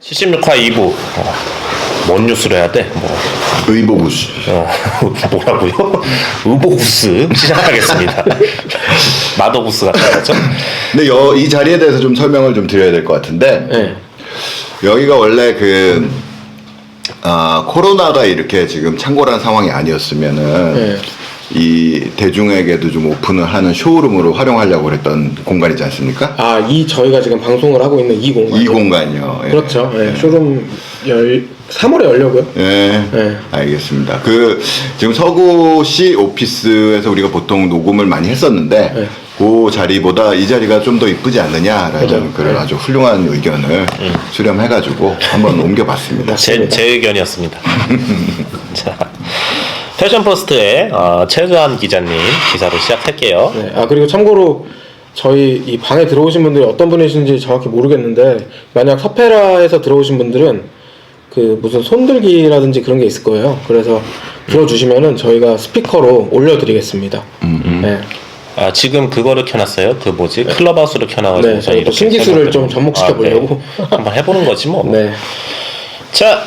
76화 2부 뭔 뉴스를 해야 돼? 의보구스. 뭐라고요? 의보구스 시작하겠습니다. 마더구스 같은 거죠? 근데 이 자리에 대해서 좀 설명을 좀 드려야 될 것 같은데 네. 여기가 원래 코로나가 이렇게 지금 창궐한 상황이 아니었으면은 네. 이 대중에게도 좀 오픈을 하는 쇼룸으로 활용하려고 그랬던 공간이지 않습니까? 아, 저희가 지금 방송을 하고 있는 이 공간. 이 공간이요. 예. 그렇죠. 예. 쇼룸 3월에 열려고요. 예, 네. 알겠습니다. 지금 서구시 오피스에서 우리가 보통 녹음을 많이 했었는데, 네. 그 자리보다 이 자리가 좀 더 이쁘지 않느냐라는 그런 아주 훌륭한 의견을 수렴해가지고 한번 옮겨봤습니다. 제 의견이었습니다. 자, 패션포스트의 최수환 기자님 기사로 시작할게요. 네. 아, 그리고 참고로 저희 이 방에 들어오신 분들이 어떤 분이신지 정확히 모르겠는데, 만약 서페라에서 들어오신 분들은 무슨 손들기라든지 그런 게 있을 거예요. 그래서 들어주시면은 저희가 스피커로 올려드리겠습니다. 네. 아, 지금 그거를 켜놨어요? 클럽하우스를 켜놔가지고. 네, 저희 또 신기술을 좀 접목시켜 보려고. 네. 한번 해보는 거지 뭐. 네. 자,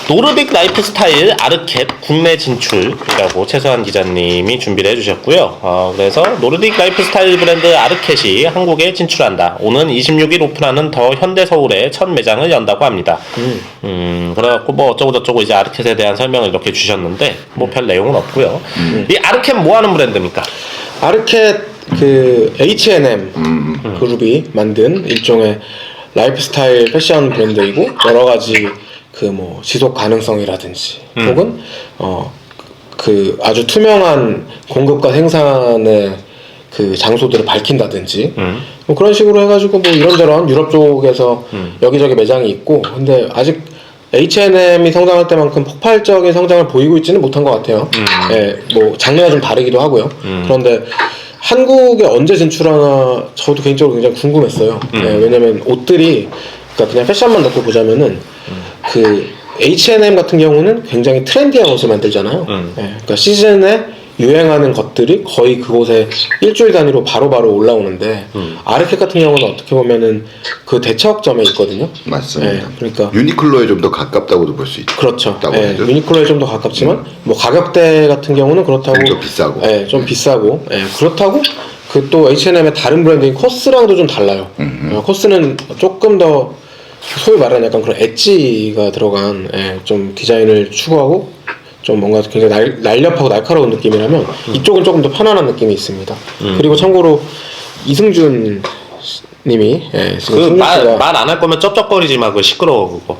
노르딕 라이프 스타일 아르켓 국내 진출이라고 최수환 기자님이 준비를 해주셨고요. 그래서 노르딕 라이프 스타일 브랜드 아르켓이 한국에 진출한다. 오는 26일 오픈하는 더 현대 서울에 첫 매장을 연다고 합니다. 그래갖고 뭐 어쩌고저쩌고 이제 아르켓에 대한 설명을 이렇게 주셨는데 뭐 별 내용은 없고요. 이 아르켓 뭐 하는 브랜드입니까? 아르켓 H&M 그룹이 만든 일종의 라이프 스타일 패션 브랜드이고, 여러 가지 지속 가능성이라든지 혹은 아주 투명한 공급과 생산의 장소들을 밝힌다든지 뭐 그런 식으로 해가지고 뭐 이런저런 유럽 쪽에서 여기저기 매장이 있고, 근데 아직 H&M이 성장할 때만큼 폭발적인 성장을 보이고 있지는 못한 것 같아요. 예, 뭐 장르가 좀 다르기도 하고요. 그런데 한국에 언제 진출하나 저도 개인적으로 굉장히 궁금했어요. 예, 왜냐면 옷들이 그냥 패션만 놓고 보자면은 H&M 같은 경우는 굉장히 트렌디한 옷을 만들잖아요. 예, 그러니까 시즌에 유행하는 것들이 거의 그곳에 일주일 단위로 바로바로 올라오는데, 아르켓 같은 경우는 어떻게 보면은 그 대처점에 있거든요. 맞습니다. 예, 그러니까 유니클로에 좀 더 가깝다고도 볼 수 있죠. 그렇죠. 예, 유니클로에 좀 더 가깝지만 뭐 가격대 같은 경우는 그렇다고 좀 비싸고. 예, 좀 비싸고. 예, 그렇다고 또 H&M의 다른 브랜드인 코스랑도 좀 달라요. 코스는 조금 더 소위 말하는 약간 그런 엣지가 들어간 좀 디자인을 추구하고 좀 뭔가 굉장히 날렵하고 날카로운 느낌이라면, 이쪽은 조금 더 편안한 느낌이 있습니다. 그리고 참고로 이승준 님이 말 안 할 거면 쩝쩝거리지 마. 그거 시끄러워 그거.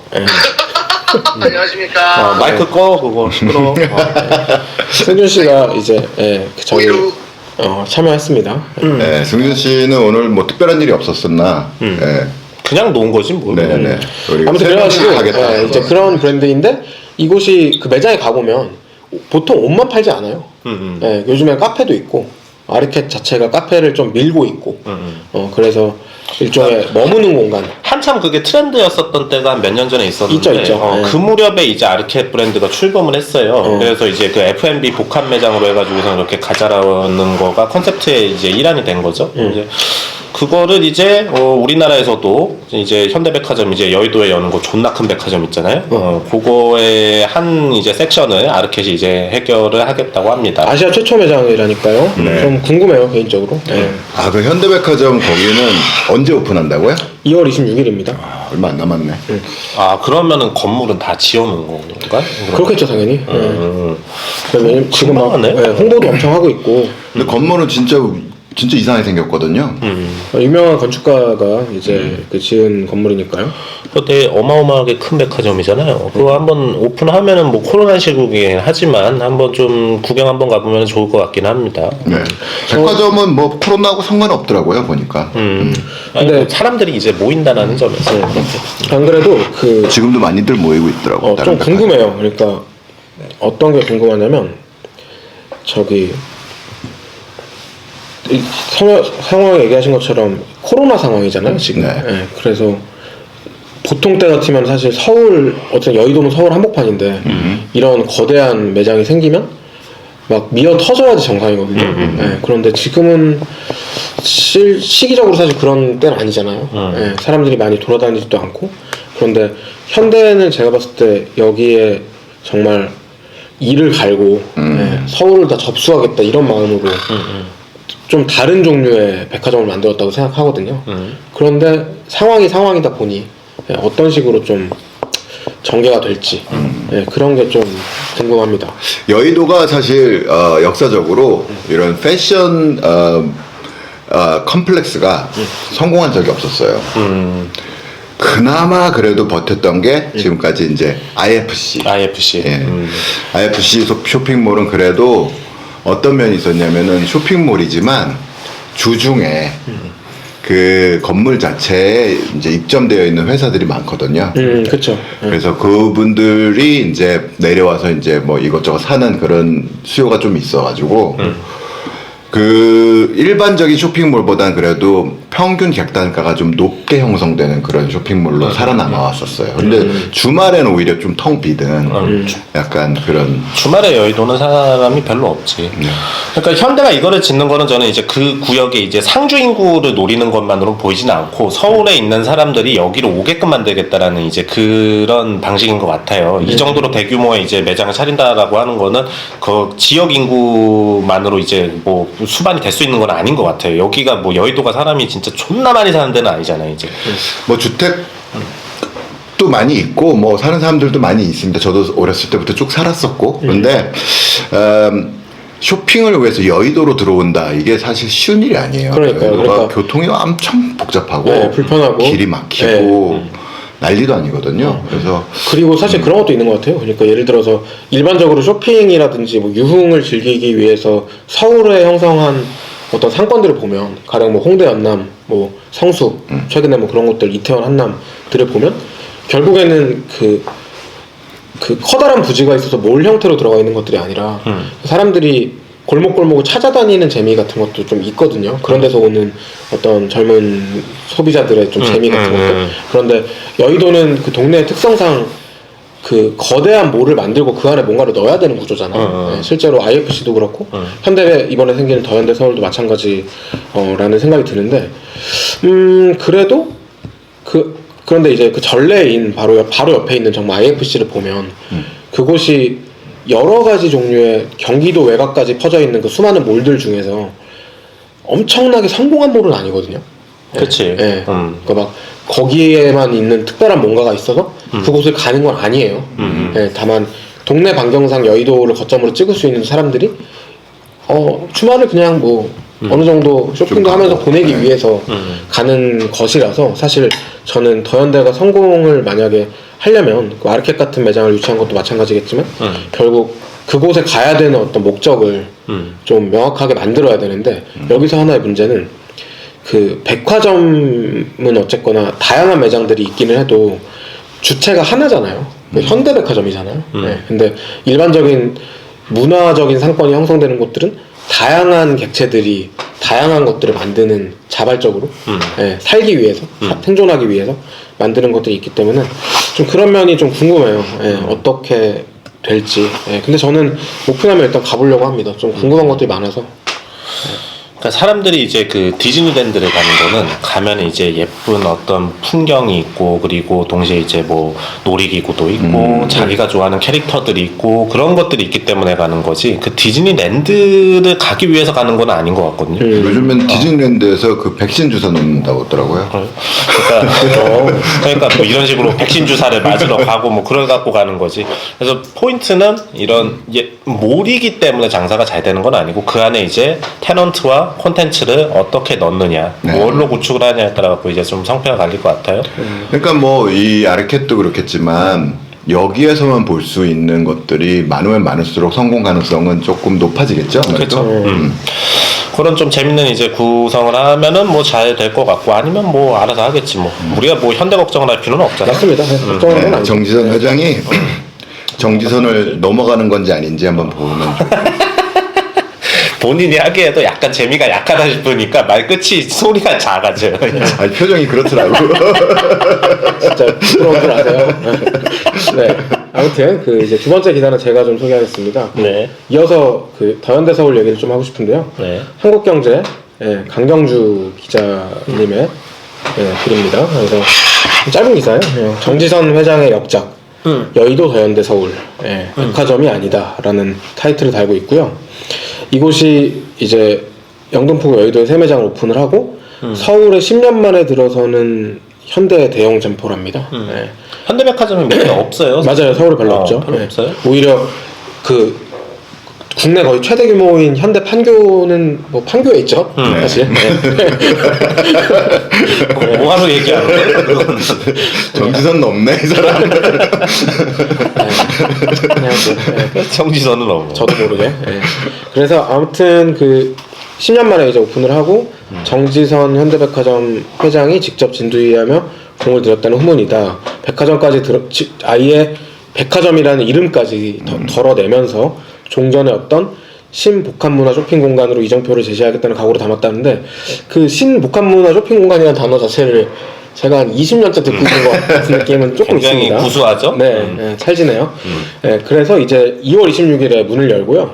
안녕하십니까. 마이크 꺼 그거 시끄러워. 승준 씨가 이제 저희 참여했습니다. 네, 승준 씨는 오늘 뭐 특별한 일이 없었었나? 예. 그냥 놓은 거지 뭐. 네네. 아무튼 그래가지고 이제 그런 브랜드인데, 이곳이 매장에 가보면 보통 옷만 팔지 않아요. 요즘엔 카페도 있고, 아르켓 자체가 카페를 좀 밀고 있고, 그래서 일종의 머무는 공간. 한참 그게 트렌드였었던 때가 몇 년 전에 있었는데, 있죠. 그 무렵에 이제 아르켓 브랜드가 출범을 했어요. 그래서 이제 F&B 복합 매장으로 해가지고서 이렇게 가자라는 거가 컨셉트의 이제 일환이 된 거죠. 이제 그거를 이제 우리나라에서도 이제 현대백화점 이제 여의도에 여는 거 존나 큰 백화점 있잖아요. 그거의 한 이제 섹션을 아르켓이 이제 해결을 하겠다고 합니다. 아시아 최초 매장이라니까요. 좀 궁금해요 개인적으로. 그 현대백화점 거기는 언제 오픈한다고요? 2월 26일입니다. 얼마 안 남았네. 그러면은 건물은 다 지어놓은 건가? 그렇겠죠 당연히. 왜냐면 지금 막 홍보도 엄청 하고 있고. 근데 건물은 진짜 이상하게 생겼거든요. 유명한 건축가가 이제 지은 건물이니까요. 되게 어마어마하게 큰 백화점이잖아요. 그거 한번 오픈하면은 뭐 코로나 시국이긴 하지만 한번 좀 구경 한번 가보면 좋을 것 같긴 합니다. 네. 백화점은 뭐 코로나하고 상관없더라고요 보니까. 근데 사람들이 이제 모인다는 점에서 안 그래도 지금도 많이들 모이고 있더라고. 좀 궁금해요. 그러니까 어떤 게 궁금하냐면 상황 얘기하신 것처럼 코로나 상황이잖아요 지금. 네. 그래서 보통 때 같으면 사실 어쨌든 여의도는 서울 한복판인데 이런 거대한 매장이 생기면 막 미어 터져야지 정상이거든요. 그런데 지금은 시기적으로 사실 그런 때는 아니잖아요. 사람들이 많이 돌아다니지도 않고 그런데 현대는 제가 봤을 때 여기에 정말 이를 갈고 서울을 다 접수하겠다 이런 마음으로 좀 다른 종류의 백화점을 만들었다고 생각하거든요. 그런데 상황이다 보니 어떤 식으로 좀 전개가 될지 그런 게 좀 궁금합니다. 여의도가 사실 역사적으로 이런 패션 컴플렉스가 성공한 적이 없었어요. 그나마 그래도 버텼던 게 지금까지 이제 IFC. 예. IFC 쇼핑몰은 그래도 어떤 면이 있었냐면은 쇼핑몰이지만 주중에 그 건물 자체에 이제 입점되어 있는 회사들이 많거든요. 그렇죠. 그래서 그분들이 이제 내려와서 이제 뭐 이것저것 사는 그런 수요가 좀 있어가지고 그 일반적인 쇼핑몰보다는 그래도 평균 객단가가 좀 높게 형성되는 그런 쇼핑몰로 살아남아 왔었어요. 근데 주말에는 오히려 좀 텅 비든 약간 그런. 주말에 여의도는 사람이 별로 없지. 그러니까 현대가 이거를 짓는 거는 저는 이제 그 구역에 이제 상주 인구를 노리는 것만으로 보이지는 않고 서울에 있는 사람들이 여기로 오게끔 만들겠다라는 이제 그런 방식인 것 같아요. 이 정도로 대규모의 이제 매장을 차린다라고 하는 거는 그 지역 인구만으로 이제 뭐 수반이 될 수 있는 건 아닌 것 같아요. 여기가 뭐 여의도가 사람이 진짜 존나 많이 사는 데는 아니잖아요, 이제. 뭐 주택도 많이 있고 뭐 사는 사람들도 많이 있습니다. 저도 어렸을 때부터 쭉 살았었고. 그런데 쇼핑을 위해서 여의도로 들어온다 이게 사실 쉬운 일이 아니에요. 그러니까요. 여의도가 그러니까 교통이 엄청 복잡하고 네, 불편하고 길이 막히고 난리도 아니거든요. 그래서 그리고 사실 그런 것도 있는 것 같아요. 그러니까 예를 들어서 일반적으로 쇼핑이라든지 뭐 유흥을 즐기기 위해서 서울에 형성한 어떤 상권들을 보면 가령 뭐 홍대 연남, 뭐 성수, 최근에 뭐 그런 것들 이태원 한남들을 보면 결국에는 그 커다란 부지가 있어서 몰 형태로 들어가 있는 것들이 아니라 사람들이 골목골목을 찾아다니는 재미 같은 것도 좀 있거든요. 그런 데서 오는 어떤 젊은 소비자들의 좀 재미 같은 것들. 그런데 여의도는 그 동네의 특성상 그 거대한 몰을 만들고 그 안에 뭔가를 넣어야 되는 구조잖아요. 네, 실제로 IFC도 그렇고 현대 이번에 생기는 더현대 서울도 마찬가지라는 생각이 드는데 그래도 그런데 이제 그 전래인 바로 옆에 있는 정말 IFC를 보면 그곳이 여러 가지 종류의 경기도 외곽까지 퍼져 있는 그 수많은 몰들 중에서 엄청나게 성공한 몰은 아니거든요. 그치. 네. 그러니까 막 거기에만 있는 특별한 뭔가가 있어서 그곳을 가는 건 아니에요. 네, 다만 동네 반경상 여의도를 거점으로 찍을 수 있는 사람들이 주말을 그냥 뭐 어느 정도 쇼핑도 하면서 보내기 위해서 가는 것이라서 사실 저는 더현대가 성공을 만약에 하려면 그 아르켓 같은 매장을 유치한 것도 마찬가지겠지만 결국 그곳에 가야 되는 어떤 목적을 좀 명확하게 만들어야 되는데 여기서 하나의 문제는 그 백화점은 어쨌거나 다양한 매장들이 있기는 해도 주체가 하나잖아요. 현대백화점이잖아요. 네. 근데 일반적인 문화적인 상권이 형성되는 곳들은 다양한 객체들이 다양한 것들을 만드는 자발적으로 살기 위해서 생존하기 위해서 만드는 것들이 있기 때문에 좀 그런 면이 좀 궁금해요. 어떻게 될지. 근데 저는 오픈하면 일단 가보려고 합니다. 좀 궁금한 것들이 많아서. 그러니까 사람들이 이제 그 디즈니랜드를 가는 거는 가면 이제 예쁜 어떤 풍경이 있고 그리고 동시에 이제 뭐 놀이기구도 있고 자기가 좋아하는 캐릭터들이 있고 그런 것들이 있기 때문에 가는 거지 그 디즈니랜드를 가기 위해서 가는 건 아닌 것 같거든요. 요즘엔 디즈니랜드에서 그 백신 주사 놓는다고 하더라고요. 그러니까 뭐 이런 식으로 백신 주사를 맞으러 가고 뭐 그걸 갖고 가는 거지. 그래서 포인트는 이런 몰이기 때문에 장사가 잘 되는 건 아니고 그 안에 이제 테넌트와 콘텐츠를 어떻게 넣느냐, 뭘로 구축을 하냐에 따라 갖고 이제 좀 성패가 갈릴 것 같아요. 그러니까 뭐 이 아르켓도 그렇겠지만 여기에서만 볼 수 있는 것들이 많으면 많을수록 성공 가능성은 조금 높아지겠죠. 그렇죠. 그런 좀 재밌는 이제 구성을 하면은 뭐 잘 될 것 같고 아니면 뭐 알아서 하겠지 뭐. 우리가 뭐 현대 걱정을 할 필요는 없잖아. 맞습니다. 걱정하는 건 아니죠. 정지선 회장이 정지선을 넘어가는 건지 아닌지 한번 보면 본인이 하기에도 약간 재미가 약하다 싶으니까 말끝이 소리가 작아져요. 아니 표정이 그렇더라고. 진짜 부끄러운 줄 아세요? 네. 아무튼 그 이제 두 번째 기사는 제가 좀 소개하겠습니다. 네. 이어서 그 더현대 서울 얘기를 좀 하고 싶은데요. 네. 한국경제 강경주 기자님의 글입니다. 그래서 짧은 기사예요. 그냥 정지선 회장의 역작. 여의도 더현대 서울. 예, 백화점이 아니다라는 타이틀을 달고 있고요. 이곳이 이제 영등포구 여의도에 새 매장을 오픈을 하고 서울에 10년 만에 들어서는 현대 대형 점포랍니다. 예. 현대백화점이 몇 개 없어요. 맞아요. 서울에 별로 없죠. 별로 예. 없어요. 오히려 그 국내 거의 최대 규모인 현대 판교는 뭐 판교에 있죠. 사실. 네. 뭐하러 얘기하는 거예요? 정지선 넘네 이 사람. 정지선은 없고. 저도 모르게. 예. 그래서 아무튼 그 10년 만에 이제 오픈을 하고 정지선 현대백화점 회장이 직접 진두지휘하며 공을 들였다는 후문이다. 백화점까지 아예 백화점이라는 이름까지 덜어내면서 종전의 어떤 신복합문화 쇼핑 공간으로 이정표를 제시하겠다는 각오를 담았다는데 그 신복합문화 쇼핑 공간이라는 단어 자체를 제가 한 20년째 듣고 있는 것 같은 느낌은 조금 굉장히 있습니다. 구수하죠? 네, 네, 찰지네요. 네, 그래서 이제 2월 26일에 문을 열고요.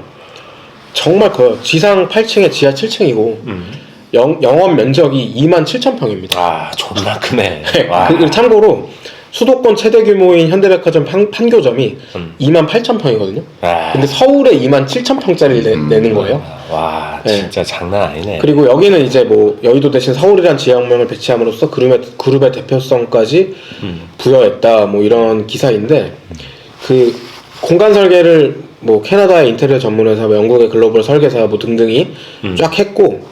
정말 커요. 지상 8층에 지하 7층이고 영업 면적이 27,000평입니다. 아, 존나 크네. 그리고 참고로 수도권 최대 규모인 현대백화점 판교점이 28,000평이거든요. 근데 서울에 27,000평짜리 내는 거예요. 와, 네. 진짜 장난 아니네. 그리고 여기는 이제 뭐 여의도 대신 서울이란 지역명을 배치함으로써 그룹의 대표성까지 부여했다. 뭐 이런 기사인데 그 공간 설계를 뭐 캐나다의 인테리어 전문회사, 뭐 영국의 글로벌 설계사 뭐 등등이 쫙 했고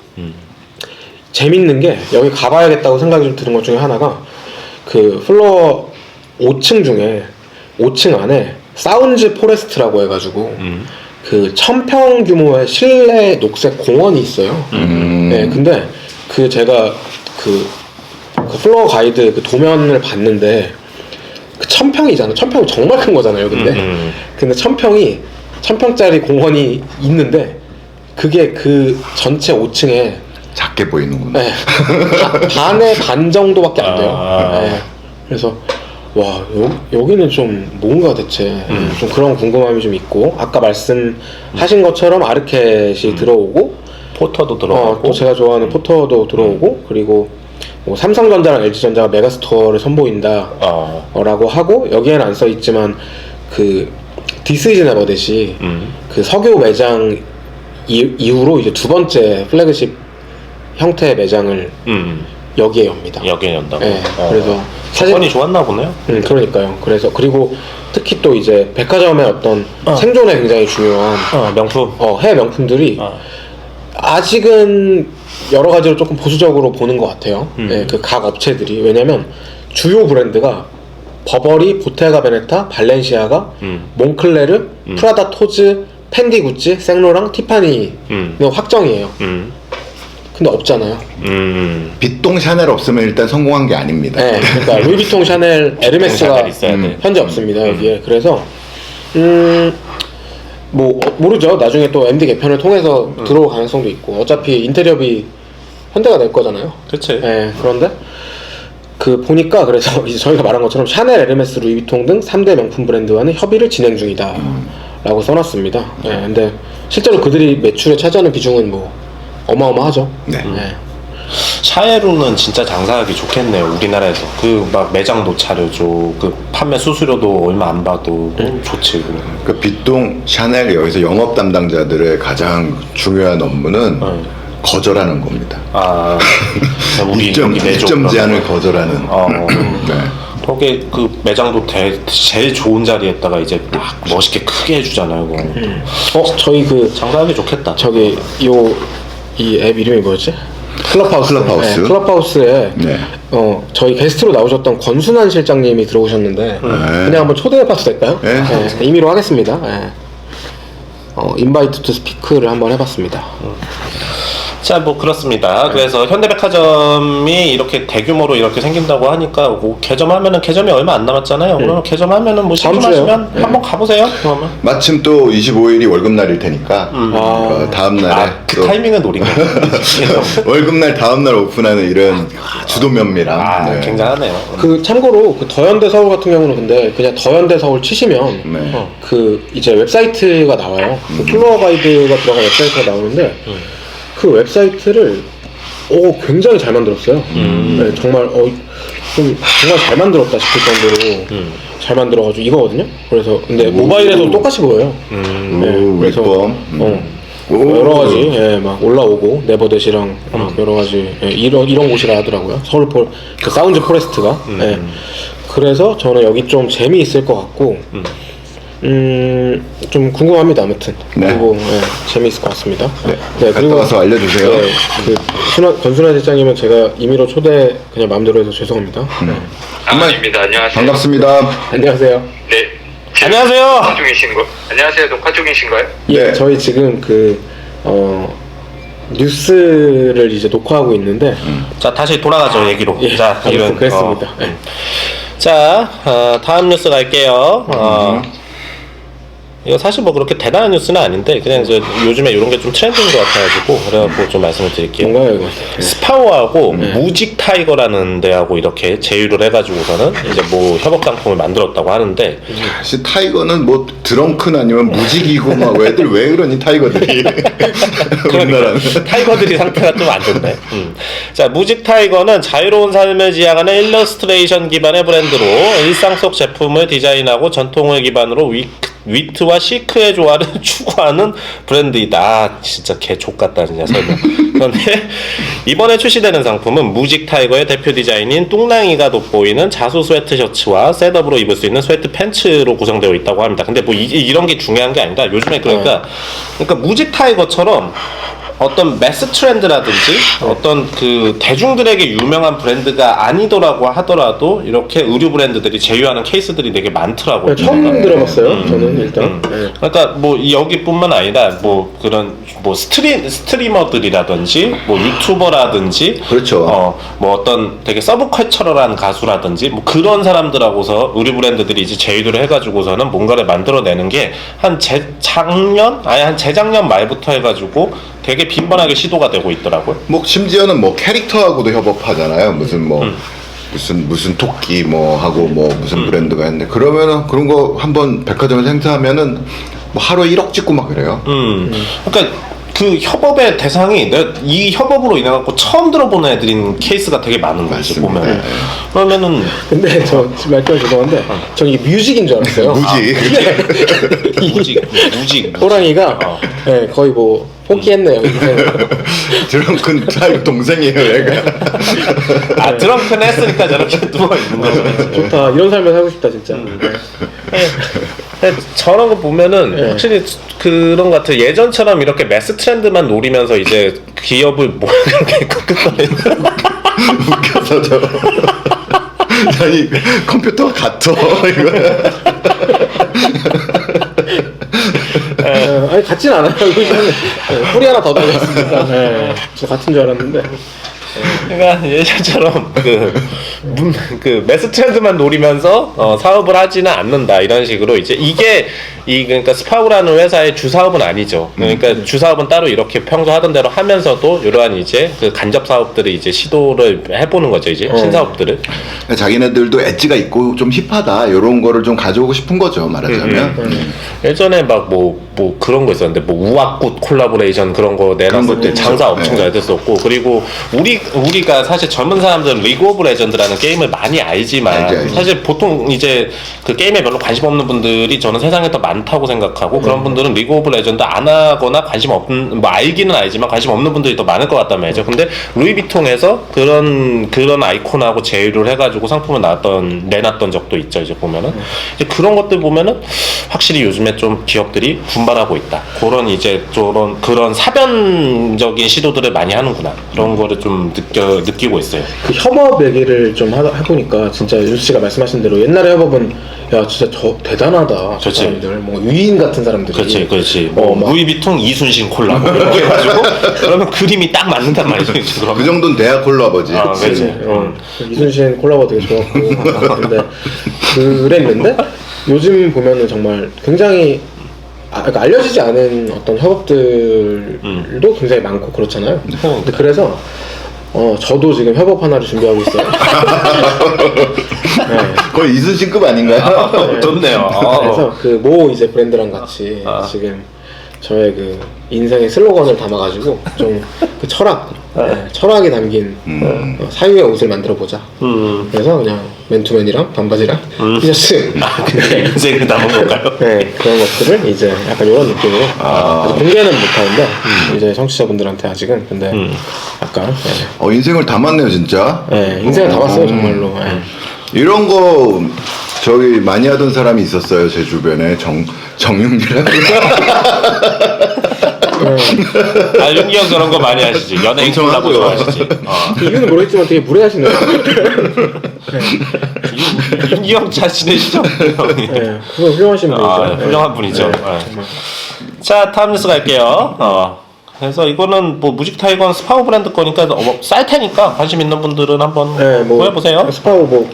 재밌는 게 여기 가봐야겠다고 생각이 좀 드는 것 중에 하나가 그 플로어 5층 중에 5층 안에 사운즈 포레스트라고 해가지고 그 1000평 규모의 실내 녹색 공원이 있어요. 네, 근데 그 제가 그 플로어 가이드 그 도면을 봤는데 그 1000평이잖아. 1000평 정말 큰 거잖아요. 근데 1000평짜리 공원이 있는데 그게 그 전체 5층에 작게 보이는구나. 네, 반의 반 정도밖에 안 돼요. 네, 그래서 와 여기는 좀 뭔가 대체 좀 그런 궁금함이 좀 있고 아까 말씀하신 것처럼 아르켓이 들어오고 포터도 들어가고 또 제가 좋아하는 포터도 들어오고 그리고 뭐 삼성전자랑 LG전자가 메가스토어를 선보인다 라고 하고 여기에는 안 써있지만 그 This is never that이 그 석유 매장 이후로 이제 두 번째 플래그십 형태의 매장을 여기에 엽니다. 여기에 연다고. 네, 그래서 조건이 좋았나 보네요. 그러니까요. 그래서 그리고 특히 또 이제 백화점의 어떤 생존에 굉장히 중요한 명품. 해외 명품들이 아직은 여러 가지로 조금 보수적으로 보는 것 같아요. 네, 그 각 업체들이 왜냐면 주요 브랜드가 버버리, 보테가 베네타, 발렌시아가, 몽클레르, 프라다 토즈, 펜디 구찌, 생로랑, 티파니 확정이에요. 근데 없잖아요. 빗동 샤넬 없으면 일단 성공한 게 아닙니다. 네, 그러니까 루이비통, 샤넬, 에르메스가 샤넬 있어야 돼. 현재 없습니다 여기에. 그래서 뭐 모르죠. 나중에 또 MD 개편을 통해서 들어올 가능성도 있고 어차피 인테리어비 현대가 낼 거잖아요. 그치. 네, 그런데 그 보니까 그래서 이제 저희가 말한 것처럼 샤넬, 에르메스, 루이비통 등 3대 명품 브랜드와는 협의를 진행 중이다 라고 써놨습니다. 네, 근데 실제로 그들이 매출에 차지하는 비중은 뭐 어마어마하죠. 네. 샤에루는 진짜 장사하기 좋겠네요. 우리나라에서 그 막 매장도 차려줘, 그 판매 수수료도 얼마 안 받고 좋지. 그 빗동 샤넬 여기서 영업 담당자들의 가장 중요한 업무는 거절하는 겁니다. 우리 입점 제한을 거절하는. 네. 거기 그 매장도 제일 좋은 자리에다가 이제 딱 멋있게 크게 해주잖아요. 그거. 저희 그 장사하기 좋겠다. 저기 이 앱 이름이 뭐였지? 클럽하우스. 클럽하우스. 네, 클럽하우스에 네. 저희 게스트로 나오셨던 권순환 실장님이 들어오셨는데 그냥 한번 초대해봐도 될까요? 네. 임의로 하겠습니다. 네. 인바이트 투 스피크를 한번 해봤습니다. 자, 뭐 그렇습니다. 그래서 현대백화점이 이렇게 대규모로 이렇게 생긴다고 하니까 뭐 개점하면은 개점이 얼마 안 남았잖아요. 그러면 개점하면은 뭐 다음 주에요. 심심하시면 한번 가보세요. 그러면. 마침 또 25일이 월급날일 테니까 다음 날에 그 또 타이밍을 노린 거예요. 월급날 다음 날 오픈하는 이런 주도 면밀함. 네. 굉장하네요. 그 참고로 그 더현대 서울 같은 경우는 근데 그냥 더현대 서울 치시면 네. 그 이제 웹사이트가 나와요. 그 플로어 가이드가 들어간 웹사이트가 나오는데 그 웹사이트를 굉장히 잘 만들었어요. 네, 정말 좀 정말 잘 만들었다 싶을 정도로 잘 만들어가지고 이거거든요. 그래서 근데 모바일에도 똑같이 보여요. 네, 그래서 여러 가지 막 올라오고 네버댓이랑 막 여러 가지 이런 곳이라 하더라고요. 서울 그 사운드 포레스트가. 그래서 저는 여기 좀 재미있을 것 같고 좀 궁금합니다. 아무튼 그리고 재미있을 것 같습니다. 갔다 와서 알려주세요. 권순환 실장님은 제가 임의로 초대 그냥 마음대로 해서 죄송합니다. 아닙니다. 안녕하세요. 반갑습니다. 안녕하세요. 네. 안녕하세요. 녹화 중이신 거? 안녕하세요. 녹화 중이신가요? 예, 네. 저희 지금 뉴스를 이제 녹화하고 있는데 자, 다시 돌아가죠, 얘기로. 자, 이런. 그랬습니다. 자, 다음 뉴스 갈게요. 이거 사실 뭐 그렇게 대단한 뉴스는 아닌데 그냥 이제 요즘에 이런 게 좀 트렌드인 것 같아가지고 그래갖고 좀 말씀을 드릴게요. 뭔가요 이거? 스파오하고 무직 타이거라는 데하고 이렇게 제휴를 해가지고서는 이제 뭐 협업 상품을 만들었다고 하는데 사실 타이거는 뭐 드렁큰 아니면 무직이고 막 애들 왜 그러니 타이거들이 우리나라는 타이거들이 상태가 좀 안 좋네. 자, 무직 타이거는 자유로운 삶을 지향하는 일러스트레이션 기반의 브랜드로 일상 속 제품을 디자인하고 전통을 기반으로 위트와 시크의 조화를 추구하는 브랜드이다. 아, 진짜 개 족같다 진짜 설명. 그런데 이번에 출시되는 상품은 무직 타이거의 대표 디자인인 뚱랑이가 돋보이는 자수 스웨트 셔츠와 셋업으로 입을 수 있는 스웨트 팬츠로 구성되어 있다고 합니다. 근데 뭐 이런 게 중요한 게 아니라 요즘에 그러니까 무직 타이거처럼 어떤 매스 트렌드라든지 어떤 그 대중들에게 유명한 브랜드가 아니더라고 하더라도 이렇게 의류 브랜드들이 제휴하는 케이스들이 되게 많더라고요. 처음 들어봤어요. 저는 일단. 그러니까 뭐 여기뿐만 아니라 뭐 그런 뭐 스트리머들이라든지 뭐 유튜버라든지 그렇죠. 뭐 어떤 되게 서브컬처럴한 가수라든지 뭐 그런 사람들하고서 의류 브랜드들이 이제 제휴를 해가지고서는 뭔가를 만들어내는 게 한 재작년 말부터 해가지고 되게 빈번하게 시도가 되고 있더라고요. 뭐 심지어는 뭐 캐릭터하고도 협업하잖아요. 무슨 토끼 뭐 하고 뭐 무슨 브랜드가 했는데 그러면은 그런 거 한번 백화점에서 행사하면은 뭐 하루에 1억 찍고 막 그래요. 그러니까 그 협업의 대상이 내가 이 협업으로 인해 갖고 처음 들어보는 애들인 케이스가 되게 많은 거지 맞습니다. 보면. 그러면은 근데 저 말씀 죄송한데 전 이게 뮤직인 줄 알았어요. 무직. 호랑이가 거의 뭐 포기했네요. 드렁큰 타이거 동생이에요, 얘가. 아, 드렁큰 했으니까 저렇게 누워 있는 거죠. 좋다. 이런 삶을 살고 싶다 진짜. 저런 거 보면은 확실히 그런 것 같아요. 예전처럼 이렇게 매스 트렌드만 노리면서 이제 기업을 뭐 이렇게 끄끄거리는 웃겨서 저. 아니 컴퓨터가 같어 이거. 아니 같진 않아요. 뿌리 하나 더 달렸습니다. 저 같은 줄 알았는데. 그러니까 예전처럼 그 매스 트렌드만 노리면서 사업을 하지는 않는다 이런 식으로 이제 이게 그러니까 스파우라는 회사의 주 사업은 아니죠. 그러니까 주 사업은 따로 이렇게 평소 하던 대로 하면서도 이러한 이제 그 간접 사업들을 이제 시도를 해보는 거죠 이제 신사업들을. 자기네들도 엣지가 있고 좀 힙하다 이런 거를 좀 가져오고 싶은 거죠 말하자면. 예전에 막 뭐 그런 거 있었는데 뭐 우악꽃 콜라보레이션 그런 거 내놨을 때 장사 엄청 잘 됐었고 그리고 우리가 사실 젊은 사람들은 리그 오브 레전드라는 게임을 많이 알지만 알지. 사실 보통 이제 그 게임에 별로 관심 없는 분들이 저는 세상에 더 많다고 생각하고 그런 분들은 리그 오브 레전드 안 하거나 관심 없는 뭐 알기는 알지만 관심 없는 분들이 더 많을 것 같단 말이죠. 근데 루이비통에서 그런 아이콘하고 제휴를 해가지고 상품을 내놨던 적도 있죠. 이제 보면은 이제 그런 것들 보면은 확실히 요즘에 좀 기업들이 분발하고 있다. 그런 사변적인 시도들을 많이 하는구나. 그런 거를 좀 느끼고 있어요. 그 협업 얘기를 좀 해보니까 진짜 윤수 씨가 말씀하신 대로 옛날에 협업은 야 진짜 저 대단하다. 저 그치. 사람들 뭐 유인 같은 사람들이. 그렇지. 뭐 막 루이비통 이순신 콜라보 이렇게 해가지고 그러면 그림이 딱 맞는단 말이죠. 그러면. 그 정도는 돼야 콜라보지. 아, 그렇지. 이순신 콜라보 되게 좋았고 근데 그랬는데 요즘 보면은 정말 굉장히 그러니까 알려지지 않은 어떤 협업들도 굉장히 많고 그렇잖아요. 근데 그래서 저도 지금 협업 하나를 준비하고 있어요. 거의 이순신급 아닌가요? 좋네요. 그래서 그 모 이제 브랜드랑 같이 지금 저의 그 인생의 슬로건을 담아가지고 좀 그 철학, 철학이 담긴 사유의 옷을 만들어 보자. 그래서 그냥 맨투맨이랑 반바지랑 티셔츠, 그게 인생을 담은 건가요? 네, 그런 것들을 이제 약간 이런 느낌으로 아직 공개는 못하는데 이제 청취자분들한테 아직은 근데 약간 인생을 담았네요 진짜. 인생을 담았어요 정말로. 이런 거 저기 많이 하던 사람이 있었어요 제 주변에 정윤기라고. 윤기 형 그런 거 많이 하시지. 연예인 엄청 콜라보 하고요. 좋아하시지. 이유는 모르겠지만 되게 무례하시네요. 윤기 형 잘 지내시죠? 형이. 네, 그건 훌륭하신 분이죠. 훌륭한 분이죠. 네, 네. 정말. 자, 다음 뉴스 갈게요. 그래서 이거는 뭐 무직 타이건 스파우 브랜드 거니까 쌀 테니까 관심 있는 분들은 한번 구해보세요. 스파우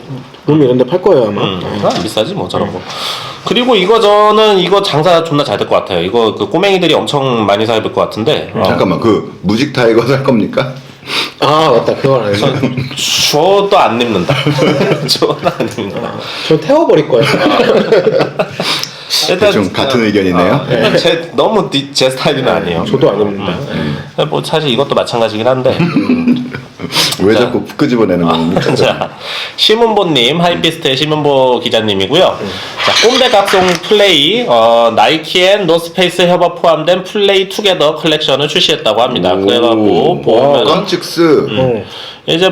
룸 이런 데 팔 거예요 아마. 안 비싸지 뭐 저런 거. 그리고 저는 이거 장사 존나 잘 될 것 같아요. 이거 그 꼬맹이들이 엄청 많이 사입을 것 같은데. 잠깐만 그 무직 타이거 살 겁니까? 아 맞다 그건 아니죠. 저도 안 입는다. 저도 안 입는다. 저 태워버릴 거예요. 일단 좀 같은 의견이네요. 일단 너무 제 스타일은 아니에요. 저도 안 입는다. 뭐 사실 이것도 마찬가지긴 한데. 왜 자꾸 끄집어내는 겁니까? 자, 심은보님, 하이피스트의 심은보 기자님이고요. 자, 꼼대 각종 플레이, 나이키 앤 노스페이스 협업 포함된 플레이 투게더 컬렉션을 출시했다고 합니다. 그래갖고, 보면, 깜찍스. 이제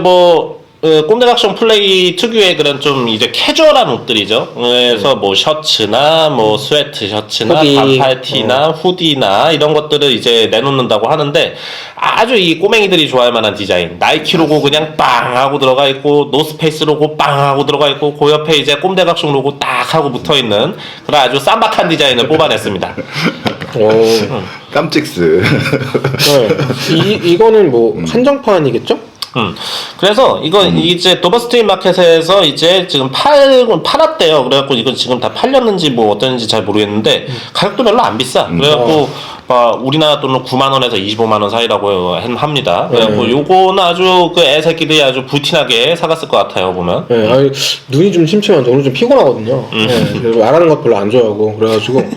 꼼대 각종 플레이 특유의 그런 좀 이제 캐주얼한 옷들이죠. 그래서 뭐 셔츠나 뭐 스웨트 셔츠나 후디. 반팔티나 후디나 이런 것들을 이제 내놓는다고 하는데 아주 이 꼬맹이들이 좋아할 만한 디자인. 나이키 로고 그냥 빵 하고 들어가 있고 노스페이스 로고 빵 하고 들어가 있고 그 옆에 이제 꼼대 각종 로고 딱 하고 붙어 있는 그런 아주 쌈박한 디자인을 뽑아냈습니다. 깜찍스. 이거는 뭐 한정판이겠죠? 그래서 이제 도버스트림 마켓에서 이제 지금 팔았대요. 그래갖고 이건 지금 다 팔렸는지 뭐 어땠는지 잘 모르겠는데 가격도 별로 안 비싸. 그래갖고 우리나라 돈으로 9만원에서 25만원 사이라고 합니다. 그래갖고 요거는 아주 그 애새끼들이 아주 부티나게 사갔을 것 같아요, 보면. 네, 아니, 눈이 좀 침침한데 오늘 좀 피곤하거든요. 네, 그리고 말하는 것 별로 안 좋아하고 그래가지고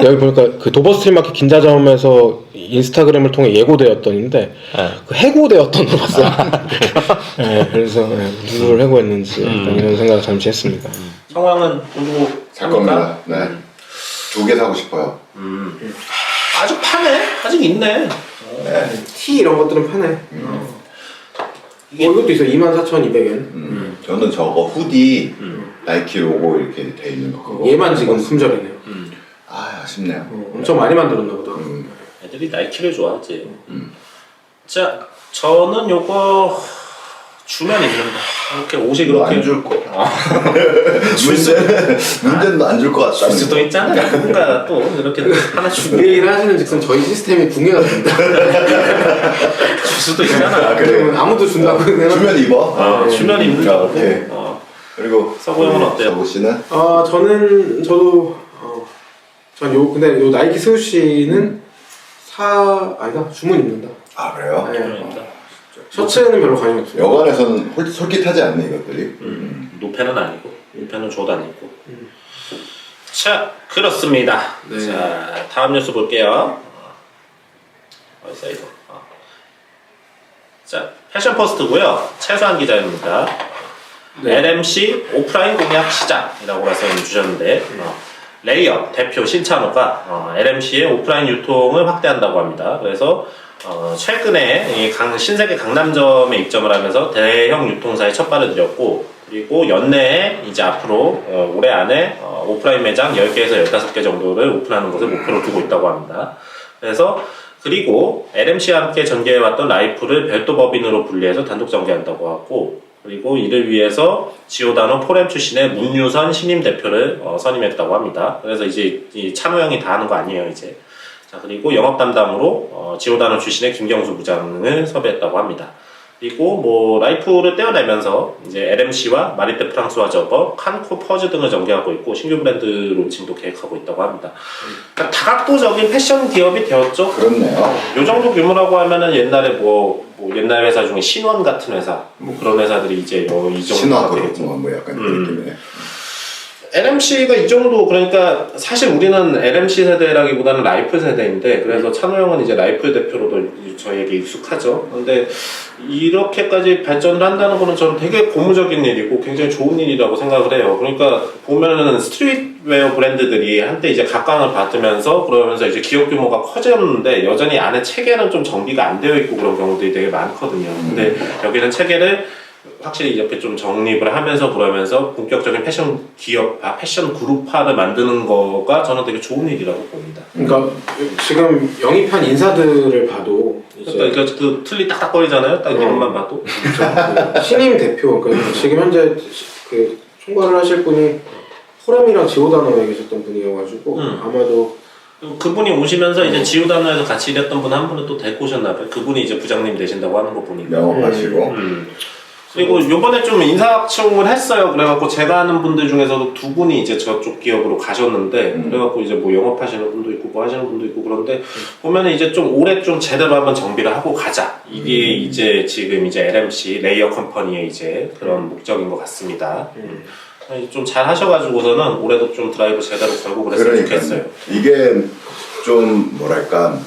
여기 보니까 그 도버스트림 마켓 긴자점에서 인스타그램을 통해 예고되었던인데 그 해고되었던 걸 봤어요. 네, 그래서 누구를 해고했는지 약간 이런 생각을 잠시 했습니다. 상황은 누구 살 겁니다. 네. 2개 사고 싶어요. 아직 파네? 아직 있네. 티 이런 것들은 파네. 이것도 있어 24,200엔. 저는 저거 후디 나이키 로고 이렇게 돼 있는 거 그거. 얘만 지금 품절이네요. 아 아쉽네요. 엄청 많이 만들었나 보다. 애들이 나이키를 좋아하지. 자, 저는 요거 주면 입는다. 이렇게 옷이 그렇게 안줄 거. 문제는 안 줄 것 같다. 줄 수도 있잖아. 누군가 또 이렇게 하나 이 얘기를 하시는 즉슨 저희 시스템이 붕괴가 됩니다. 줄 수도 있잖아. 그래. 아무도 준다고 해서 주면 입어. 주면 입는 자, 거고. 오케이. 그리고 서구 형은 어때요? 서구 씨는? 근데 요 나이키 스우시는 아니다 주문 입는다. 아 그래요? 그러니까. 셔츠에는 별로 관심 없어요. 여관에서는 솔깃하지 않네 이것들이. 노패는 아니고 노패는 저도 안 입고. 자, 그렇습니다. 네. 자, 다음 뉴스 볼게요. 어디서 이거? 자, 패션 포스트고요. 최소한 기자입니다. LMC 오프라인 공약 시작이라고 말씀해 주셨는데 레이어 대표 신찬호가 LMC의 오프라인 유통을 확대한다고 합니다. 그래서 최근에 이 신세계 강남점에 입점을 하면서 대형 유통사에 첫 발을 들였고 그리고 연내에 이제 앞으로 올해 안에 오프라인 매장 10개에서 15개 정도를 오픈하는 것을 목표로 두고 있다고 합니다. 그래서 그리고 LMC와 함께 전개해왔던 라이프를 별도 법인으로 분리해서 단독 전개한다고 하고 그리고 이를 위해서 지오다노 포렘 출신의 문유선 신임 대표를 선임했다고 합니다. 그래서 이제 이 찬호 형이 다 하는 거 아니에요, 이제. 자, 그리고 영업 담당으로 지오다노 출신의 김경수 부장을 섭외했다고 합니다. 그리고 뭐 라이프를 떼어내면서 이제 LMC와 마리떼 프랑스와 저버, 칸코 퍼즈 등을 전개하고 있고 신규 브랜드 론칭도 계획하고 있다고 합니다. 그러니까 다각도적인 패션 기업이 되었죠. 그렇네요. 요 정도 규모라고 하면은 옛날에 뭐 옛날 회사 중에 신원 같은 회사 뭐 그런 회사들이 이제 이 정도 신화 되겠죠. 그렇구만 뭐 약간 그 느낌이네. LMC가 이 정도, 그러니까 사실 우리는 LMC 세대라기보다는 라이플 세대인데, 그래서 찬호 형은 이제 라이플 대표로도 저희에게 익숙하죠. 근데 이렇게까지 발전을 한다는 거는 저는 되게 고무적인 일이고 굉장히 좋은 일이라고 생각을 해요. 그러니까 보면은 스트릿웨어 브랜드들이 한때 이제 각광을 받으면서 그러면서 이제 기업 규모가 커졌는데 여전히 안에 체계는 좀 정비가 안 되어 있고 그런 경우들이 되게 많거든요. 근데 여기는 체계를 확실히 이렇게 좀 정립을 하면서 그러면서 본격적인 패션 기업화, 패션 그룹화를 만드는 거가 저는 되게 좋은 일이라고 봅니다. 그러니까 지금 영입한 인사들을 봐도 이제 그러니까 그 틀리 딱딱거리잖아요. 딱 이름만 봐도. 그 신임 대표, 그러니까 지금 현재 그 총괄을 하실 분이 호람이랑 지오다노에 계셨던 분이어가지고 아마도 그분이 오시면서 이제 지오다노에서 같이 일했던 분 한 분을 또 데리고 오셨나봐요. 그분이 이제 부장님 되신다고 하는 거 보니까. 영업하시고. 그리고 요번에 좀 인사청을 했어요. 그래갖고 제가 아는 분들 중에서도 두 분이 이제 저쪽 기업으로 가셨는데, 그래갖고 이제 뭐 영업하시는 분도 있고 뭐 하시는 분도 있고 그런데 보면은 이제 좀 올해 좀 제대로 한번 정비를 하고 가자. 이게 이제 지금 이제 LMC 레이어 컴퍼니의 이제 그런 목적인 것 같습니다. 좀 잘 하셔가지고서는 올해도 좀 드라이브 제대로 걸고 그랬으면 좋겠어요. 이게 좀 뭐랄까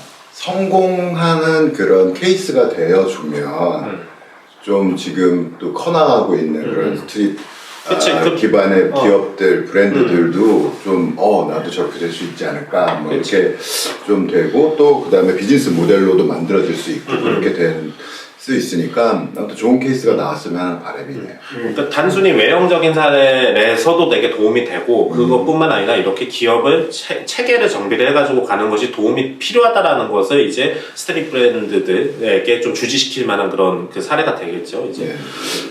성공하는 그런 케이스가 되어주면 좀 지금 또 커나가고 있는 그런 스트릿 그치, 그- 기반의 기업들 브랜드들도 좀 나도 저렇게 될 수 있지 않을까 뭐 이렇게 좀 되고 또 그다음에 비즈니스 모델로도 만들어질 수 있고 그렇게 될 수 있으니까 아무튼 좋은 케이스가 나왔으면 하는 바람이네요. 그러니까 단순히 외형적인 사례에서도 되게 도움이 되고 그것뿐만 아니라 이렇게 기업을 체계를 정비를 해가지고 가는 것이 도움이 필요하다라는 것을 이제 스트릿 브랜드들에게 좀 주지시킬 만한 그런 그 사례가 되겠죠. 이제. 네.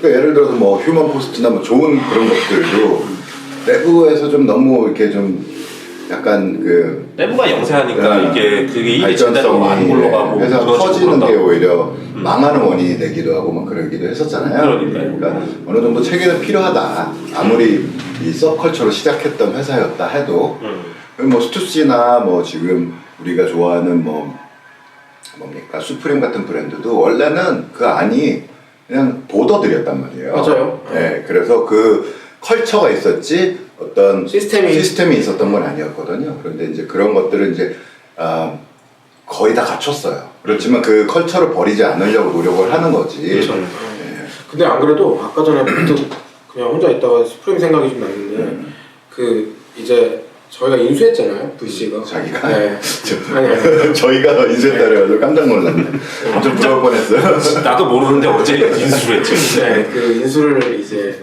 그러니까 예를 들어서 뭐 휴먼 포스트나 뭐 좋은 그런 것들도 내부에서 좀 너무 이렇게 좀 약간 그 내부가 영세하니까 이게 그게 일이 제대로 안 발전성이 굴러가고 회사 무너지고 커지는 게 그런다고. 오히려 망하는 원인이 되기도 하고 막 그러기도 했었잖아요. 그러니까요. 그러니까 어느 정도 체계는 필요하다. 아무리 이 서브컬처로 시작했던 회사였다 해도 뭐 스투시나 뭐 지금 우리가 좋아하는 뭐 뭡니까 수프림 같은 브랜드도 원래는 그 안이 그냥 보더들이었단 말이에요. 맞아요. 네, 그래서 그 컬처가 있었지 어떤 시스템이 있었던 건 아니었거든요. 그런데 이제 그런 것들은 이제 거의 다 갖췄어요. 그렇지만 그 컬처를 버리지 않으려고 노력을 하는 거지. 그렇죠. 근데 안 그래도 아까 전에 문득 그냥 혼자 있다가 스프링 생각이 좀 났는데 그 이제 저희가 인수했잖아요 VC가 자기가? 네. 아니 저희가 인수했다 그래가지고 깜짝 놀랐네. 좀 부러울 뻔했어요. 나도 모르는데 어제 인수를 했지. 네, 그 인수를 이제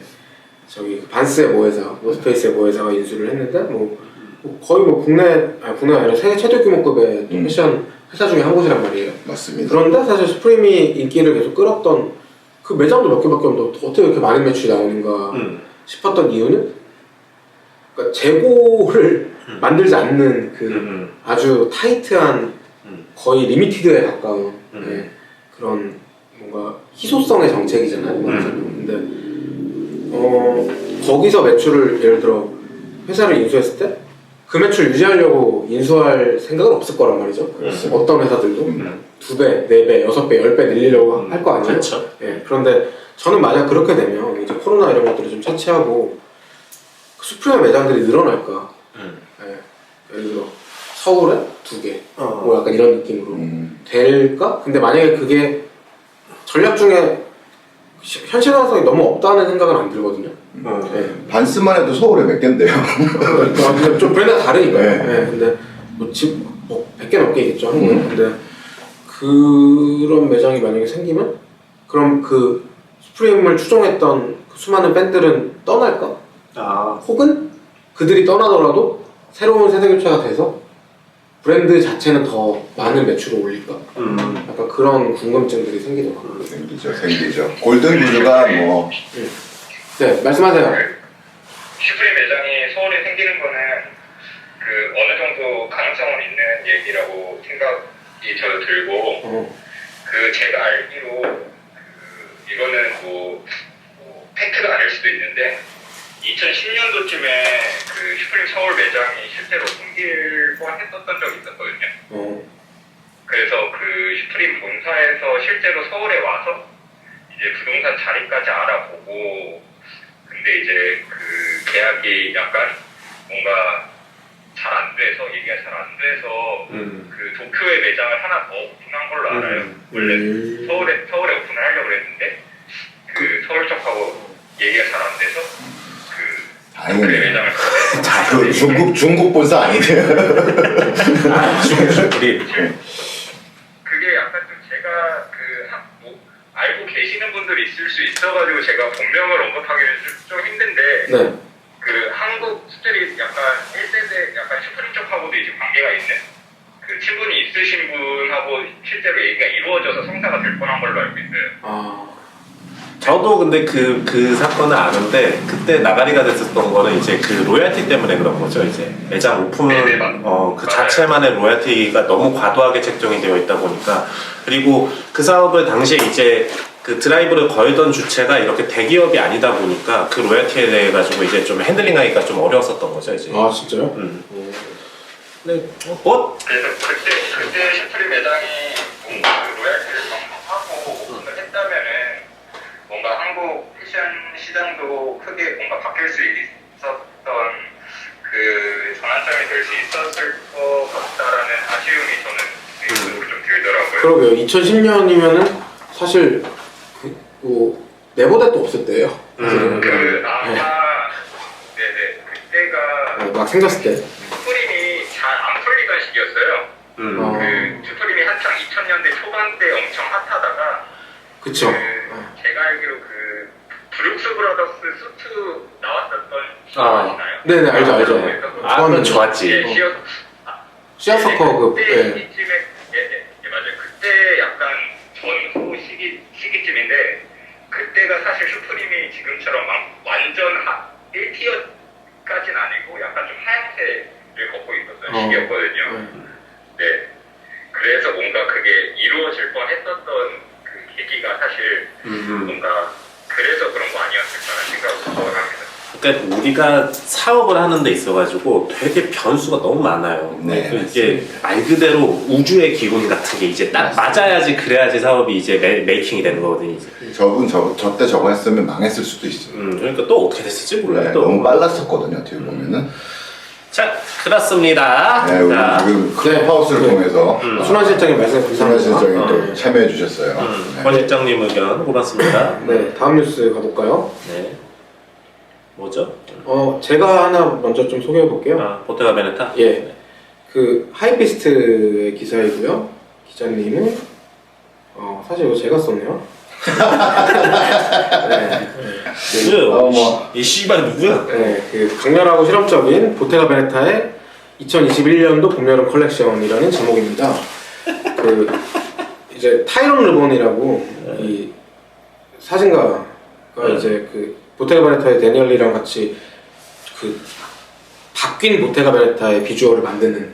저기 반스의 모회사, 노스페이스의 모회사가 인수를 했는데 뭐 거의 뭐 국내가 아니라 세계 최대 규모급의 패션 회사 중에 한 곳이란 말이에요. 맞습니다. 그런데 사실 스프림이 인기를 계속 끌었던 그 매장도 몇 개밖에 없는데 어떻게 이렇게 많은 매출이 나오는가 싶었던 이유는 그러니까 재고를 만들지 않는 그 아주 타이트한 거의 리미티드에 가까운 네, 그런 뭔가 희소성의 정책이잖아요. 근데 거기서 매출을 예를 들어 회사를 인수했을 때 그 매출 유지하려고 인수할 생각은 없을 거란 말이죠. 어떤 회사들도 2배, 4배, 6배, 10배 늘리려고 할 거 아니에요. 그렇죠. 예, 그런데 저는 만약 그렇게 되면 이제 코로나 이런 것들을 좀 차치하고 수프림 매장들이 늘어날까. 예, 예를 들어 서울에 2개, 뭐 약간 이런 느낌으로 될까? 근데 만약에 그게 전략 중에 현실 가능성이 너무 없다는 생각은 안 들거든요. 네. 반스만 해도 서울에 몇 개인데요. 그러니까 좀 브랜드가 다르니까요. 네. 네. 근데 뭐 집 뭐 100개 넘게 있겠죠 한국에. 근데 그런 매장이 만약에 생기면 그럼 그 스프림을 추종했던 그 수많은 팬들은 떠날까? 혹은 그들이 떠나더라도 새로운 세대 교체가 돼서 브랜드 자체는 더 많은 매출을 올릴까? 약간 그런 궁금증들이 생기더라고요. 생기죠. 골든 구즈가 뭐 네, 말씀하세요. 슈프림 매장이 서울에 생기는 거는 그 어느 정도 가능성은 있는 얘기라고 생각이 저 들고 그 제가 알기로 이거는 뭐 팩트가 아닐 수도 있는데 2010년도쯤에 그 슈프림 서울 매장이 실제로 생길 뻔했었던 적이 있었거든요. 그래서 그 슈프림 본사에서 실제로 서울에 와서 이제 부동산 자리까지 알아보고 근데 근데 이제 그 계약이 약간 뭔가 잘 안 돼서 얘기가 잘 안 돼서 그 도쿄에 매장을 하나 더 오픈한 걸로 알아요. 원래 서울에 오픈을 하려고 했는데 그 서울 쪽하고 얘기가 잘 안 돼서 그 도쿄에 다행이네. 매장을 그 중국 본사 아니네요. 우리 그게 약간 좀 제가 뭐 알고 계시는 분들이 있을 수 있어가지고 제가 본명을 언급하기는 좀 힘든데 네. 그 한국 스트릿 약간 1세대 약간 슈프림 쪽하고도 이제 관계가 있는 그 친분이 있으신 분하고 실제로 얘기가 이루어져서 성사가 될 뻔한 걸로 알고 있어요. 아, 저도 근데 그 사건을 아는데 그때 나가리가 됐었던 거는 이제 그 로얄티 때문에 그런 거죠. 이제 매장 오픈 네네, 그 맞아요. 자체만의 로얄티가 너무 과도하게 책정이 되어 있다 보니까 그리고 그 사업을 당시에 이제 그 드라이브를 걸던 주체가 이렇게 대기업이 아니다 보니까 그 로얄티에 대해 가지고 이제 좀 핸들링하기가 좀 어려웠었던 거죠. 이제. 아 진짜요? 네, 뭐 그래서 그때 슈프림 매장이 뭔가 그 로얄티를 정복하고 오픈을 했다면은 뭔가 한국 패션 시장도 크게 뭔가 바뀔 수 있었던 그 전환점이 될 수 있었을 것 같다라는 아쉬움이 저는 개인적으로 좀 들더라고요. 그러게요. 2010년이면은 사실 뭐 네버댓도 없을 때예요. 그 아마 네네 그때가 막 생겼을 때. 슈프림이 잘 안 풀리던 시기였어요. 그 슈프림이 한창 2000년대 초반 때 엄청 핫하다가 그쵸. 그 제가 알기로 그 브룩스 브라더스 수트 나왔었던 시기 아, 아시나요? 네네 알죠 알죠. 아, 그건 좋았지. 예, 시어서커 그 그때 예. 시기쯤에 예, 맞아요. 그때 약간 전후 시기쯤인데 그때가 사실 슈프림이 지금처럼 막 완전 1티어까지는 아니고 약간 좀 하향세를 걷고 있었던 시기였거든요. 네. 그래서 뭔가 그게 이루어질 뻔했었던 그 계기가 사실 뭔가 그래서 그런 거 아니었을까라는 생각을 합니다. 그러니까 우리가 사업을 하는 데 있어가지고 되게 변수가 너무 많아요. 네, 그러니까 이게 말 그대로 우주의 기운 같은 게 이제 딱 맞아야지 그래야지 사업이 이제 메이킹이 되는 거거든요. 이제. 저분 저때 저거 했으면 망했을 수도 있어요. 그러니까 또 어떻게 됐을지 몰라요. 네, 또. 너무 빨랐었거든요. 어떻게 보면은. 자, 그렇습니다. 네, 우리 자, 지금 클럽하우스를 통해서 순환 실장님 말씀 sun환 감사합니다. 실장이 또 참여해 주셨어요. 권 실장님 의견 고맙습니다. 네, 다음 뉴스 가볼까요? 네. 뭐죠? 제가 하나 먼저 좀 소개해 볼게요. 아, 보테가 베네타? 예, 그 하이피스트의 기사이고요. 기자님은 사실 이거 제가 썼네요. 네, 누구야? 이 씨발 누구야? 네, 그 강렬하고 실험적인 보테가 베네타의 2021년도 봄 여름 컬렉션이라는 제목입니다. 그 이제 타이론 르본이라고 이 사진가가 이제 그 보테가 베네타의 데니얼 리랑 같이 그 바뀐 보테가 베네타의 비주얼을 만드는